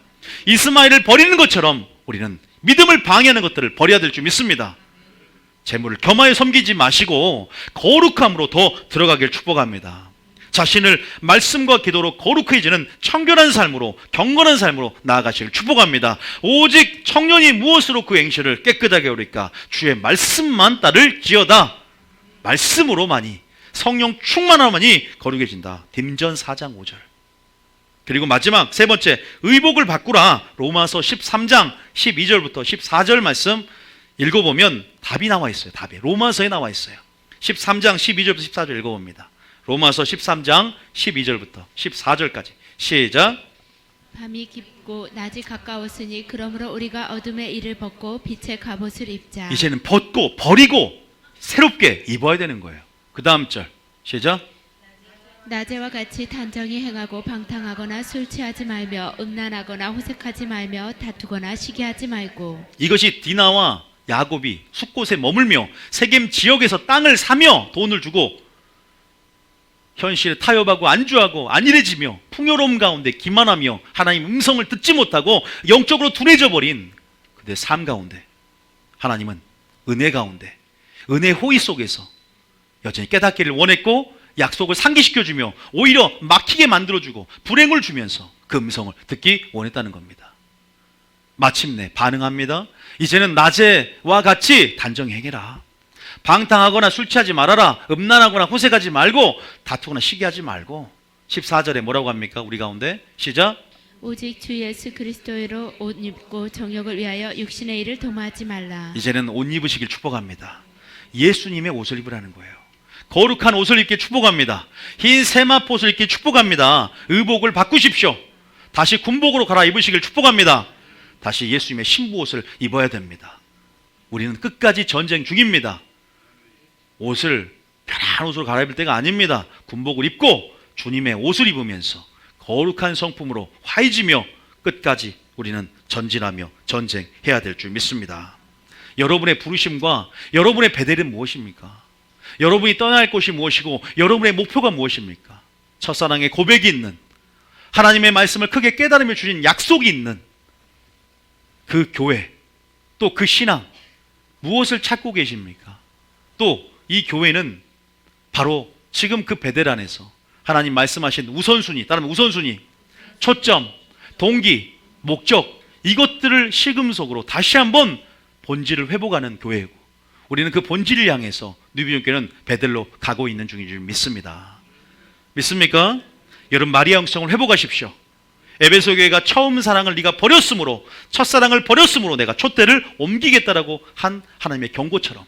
이스마엘을 버리는 것처럼 우리는 믿음을 방해하는 것들을 버려야 될 줄 믿습니다. 재물을 겸하여 섬기지 마시고 거룩함으로 더 들어가길 축복합니다. 자신을 말씀과 기도로 거룩해지는 청결한 삶으로, 경건한 삶으로 나아가시길 축복합니다. 오직 청년이 무엇으로 그 행실을 깨끗하게 하리까? 주의 말씀만 따를지어다. 말씀으로만이, 성령 충만함만이 거룩해진다. 딘전 4장 5절. 그리고 마지막 세 번째, 의복을 바꾸라. 로마서 13장 12절부터 14절 말씀 읽어보면 답이 나와 있어요. 답이 로마서에 나와 있어요. 13장 12절부터 14절 읽어봅니다. 로마서 13장 12절부터 14절까지 시작. 밤이 깊고 낮이 가까웠으니 그러므로 우리가 어둠의 일을 벗고 빛의 갑옷을 입자. 이제는 벗고 버리고 새롭게 입어야 되는 거예요. 그 다음 절 시작. 낮에와 같이 단정히 행하고 방탕하거나 술 취하지 말며 음란하거나 호색하지 말며 다투거나 시기하지 말고. 이것이 디나와 야곱이 숲곳에 머물며 세겜 지역에서 땅을 사며 돈을 주고 현실에 타협하고 안주하고 안일해지며 풍요로움 가운데 기만하며 하나님 음성을 듣지 못하고 영적으로 둔해져 버린 그들의 삶 가운데 하나님은 은혜 가운데 은혜 호의 속에서 여전히 깨닫기를 원했고 약속을 상기시켜주며 오히려 막히게 만들어주고 불행을 주면서 그 음성을 듣기 원했다는 겁니다. 마침내 반응합니다. 이제는 낮에와 같이 단정히 행해라. 방탕하거나 술 취하지 말아라. 음란하거나 호색하지 말고 다투거나 시기하지 말고. 14절에 뭐라고 합니까? 우리 가운데 시작. 오직 주 예수 그리스도로 옷 입고 정욕을 위하여 육신의 일을 도모하지 말라. 이제는 옷 입으시길 축복합니다. 예수님의 옷을 입으라는 거예요. 거룩한 옷을 입게 축복합니다. 흰 세마포옷을 입게 축복합니다. 의복을 바꾸십시오. 다시 군복으로 갈아입으시길 축복합니다. 다시 예수님의 신부옷을 입어야 됩니다. 우리는 끝까지 전쟁 중입니다. 옷을 편한 옷으로 갈아입을 때가 아닙니다. 군복을 입고 주님의 옷을 입으면서 거룩한 성품으로 화해지며 끝까지 우리는 전진하며 전쟁해야 될 줄 믿습니다. 여러분의 부르심과 여러분의 베델은 무엇입니까? 여러분이 떠날 곳이 무엇이고 여러분의 목표가 무엇입니까? 첫사랑의 고백이 있는 하나님의 말씀을 크게 깨달으며 주신 약속이 있는 그 교회 또 그 신앙 무엇을 찾고 계십니까? 또 이 교회는 바로 지금 그 베델 안에서 하나님 말씀하신 우선순위, 따르면 우선순위, 초점, 동기, 목적 이것들을 시금석으로 다시 한번 본질을 회복하는 교회이고 우리는 그 본질을 향해서 뉴비전교회는 베델로 가고 있는 중인 줄 믿습니다. 믿습니까? 여러분 마리아 영성을 회복하십시오. 에베소 교회가 처음 사랑을 네가 버렸으므로 첫사랑을 버렸으므로 내가 촛대를 옮기겠다라고 한 하나님의 경고처럼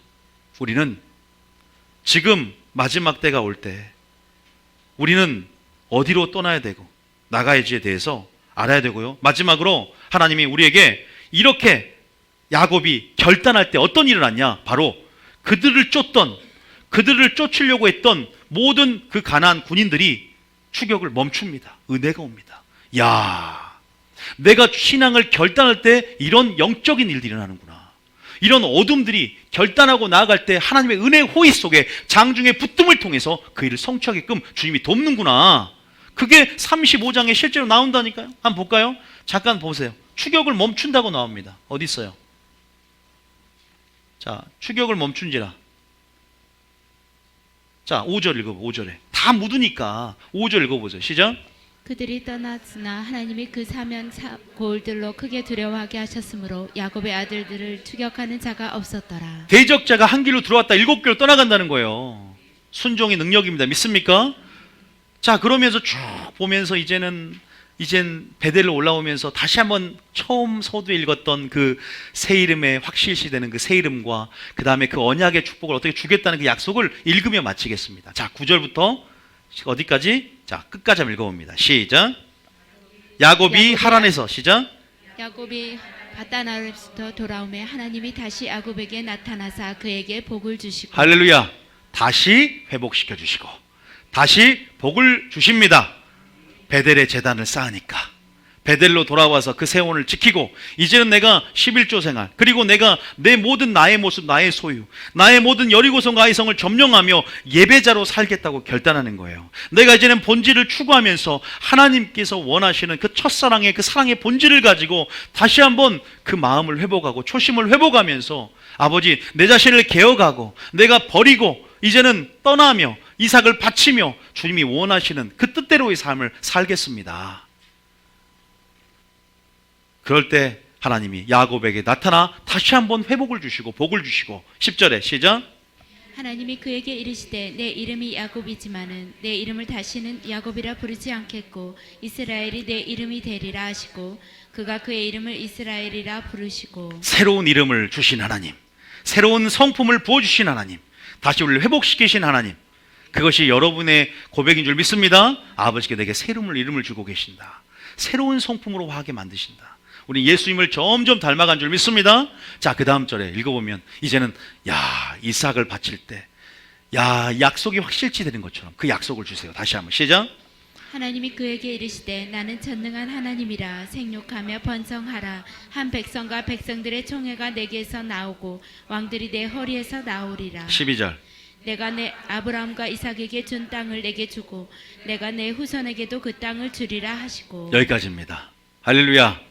우리는 지금 마지막 때가 올 때 우리는 어디로 떠나야 되고 나가야지에 대해서 알아야 되고요. 마지막으로 하나님이 우리에게 이렇게 야곱이 결단할 때 어떤 일을 하냐? 바로 그들을 쫓으려고 했던 모든 그 가나안 군인들이 추격을 멈춥니다. 은혜가 옵니다. 야, 내가 신앙을 결단할 때 이런 영적인 일들이 일어나는구나. 이런 어둠들이 결단하고 나아갈 때 하나님의 은혜 호의 속에 장중의 붙듦을 통해서 그 일을 성취하게끔 주님이 돕는구나. 그게 35장에 실제로 나온다니까요. 한번 볼까요? 잠깐 보세요. 추격을 멈춘다고 나옵니다. 어디 있어요? 자, 추격을 멈춘지라. 자, 5절 읽어봐. 5절에 다 묻으니까 5절 읽어보세요. 시작. 그들이 떠났으나 하나님이 그 사면 고을들로 크게 두려워하게 하셨으므로 야곱의 아들들을 추격하는 자가 없었더라. 대적자가 한 길로 들어왔다 7길로 떠나간다는 거예요. 순종의 능력입니다. 믿습니까? 자, 그러면서 쭉 보면서 이젠 베델로 올라오면서 다시 한번 처음 서두에 읽었던 그 새 이름의 확실시되는 그 새 이름과 그 다음에 그 언약의 축복을 어떻게 주겠다는 그 약속을 읽으며 마치겠습니다. 자, 9절부터 어디까지? 자, 끝까지 한번 읽어봅니다. 시작. 야곱이 하란에서 시작. 야곱이 바다나름부터 돌아오매 하나님이 다시 야곱에게 나타나사 그에게 복을 주시고. 할렐루야. 다시 회복시켜 주시고 다시 복을 주십니다. 베델의 제단을 쌓으니까 베델로 돌아와서 그 세원을 지키고 이제는 내가 11조 생활 그리고 내가 내 모든 나의 모습 나의 소유 나의 모든 여리고성 가이성을 점령하며 예배자로 살겠다고 결단하는 거예요. 내가 이제는 본질을 추구하면서 하나님께서 원하시는 그 첫사랑의 그 사랑의 본질을 가지고 다시 한번 그 마음을 회복하고 초심을 회복하면서 아버지 내 자신을 개어가고 내가 버리고 이제는 떠나며 이삭을 바치며 주님이 원하시는 그 뜻대로의 삶을 살겠습니다. 그럴 때 하나님이 야곱에게 나타나 다시 한번 회복을 주시고 복을 주시고 10절에 시작. 하나님이 그에게 이르시되 내 이름이 야곱이지만은 내 이름을 다시는 야곱이라 부르지 않겠고 이스라엘이 내 이름이 되리라 하시고 그가 그의 이름을 이스라엘이라 부르시고. 새로운 이름을 주신 하나님, 새로운 성품을 부어주신 하나님, 다시 우리를 회복시키신 하나님, 그것이 여러분의 고백인 줄 믿습니다. 아버지께 내게 새로운 이름을 주고 계신다. 새로운 성품으로 하게 만드신다. 우리 예수님을 점점 닮아간 줄 믿습니다. 자, 그 다음 절에 읽어보면 이제는 이삭을 바칠 때 약속이 확실치 되는 것처럼 그 약속을 주세요. 다시 한번 시작. 하나님이 그에게 이르시되 나는 전능한 하나님이라 생육하며 번성하라. 한 백성과 백성들의 총회가 내게서 나오고 왕들이 내 허리에서 나오리라. 12절. 내가 내 아브라함과 이삭에게 준 땅을 내게 주고 내가 내 후손에게도 그 땅을 주리라 하시고. 여기까지입니다. 할렐루야.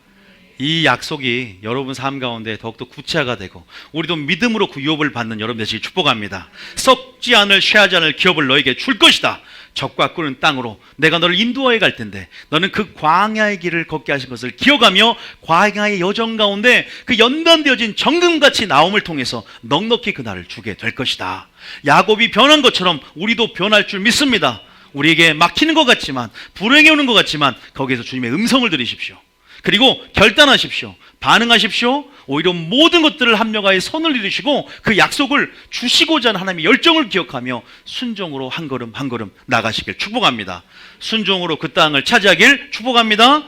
이 약속이 여러분 삶 가운데 더욱더 구체화가 되고 우리도 믿음으로 그 유업을 받는 여러분 되시길 축복합니다. 썩지 않을 쇠하지 않을 기업을 너에게 줄 것이다. 적과 꿀은 땅으로 내가 너를 인도하여 갈 텐데 너는 그 광야의 길을 걷게 하신 것을 기억하며 광야의 여정 가운데 그 연단되어진 정금같이 나옴을 통해서 넉넉히 그날을 주게 될 것이다. 야곱이 변한 것처럼 우리도 변할 줄 믿습니다. 우리에게 막히는 것 같지만 불행해 오는 것 같지만 거기에서 주님의 음성을 들으십시오. 그리고 결단하십시오. 반응하십시오. 오히려 모든 것들을 합력하여 선을 이루시고 그 약속을 주시고자 하는 하나님의 열정을 기억하며 순종으로 한 걸음 한 걸음 나가시길 축복합니다. 순종으로 그 땅을 차지하길 축복합니다.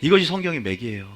이것이 성경의 맥이에요.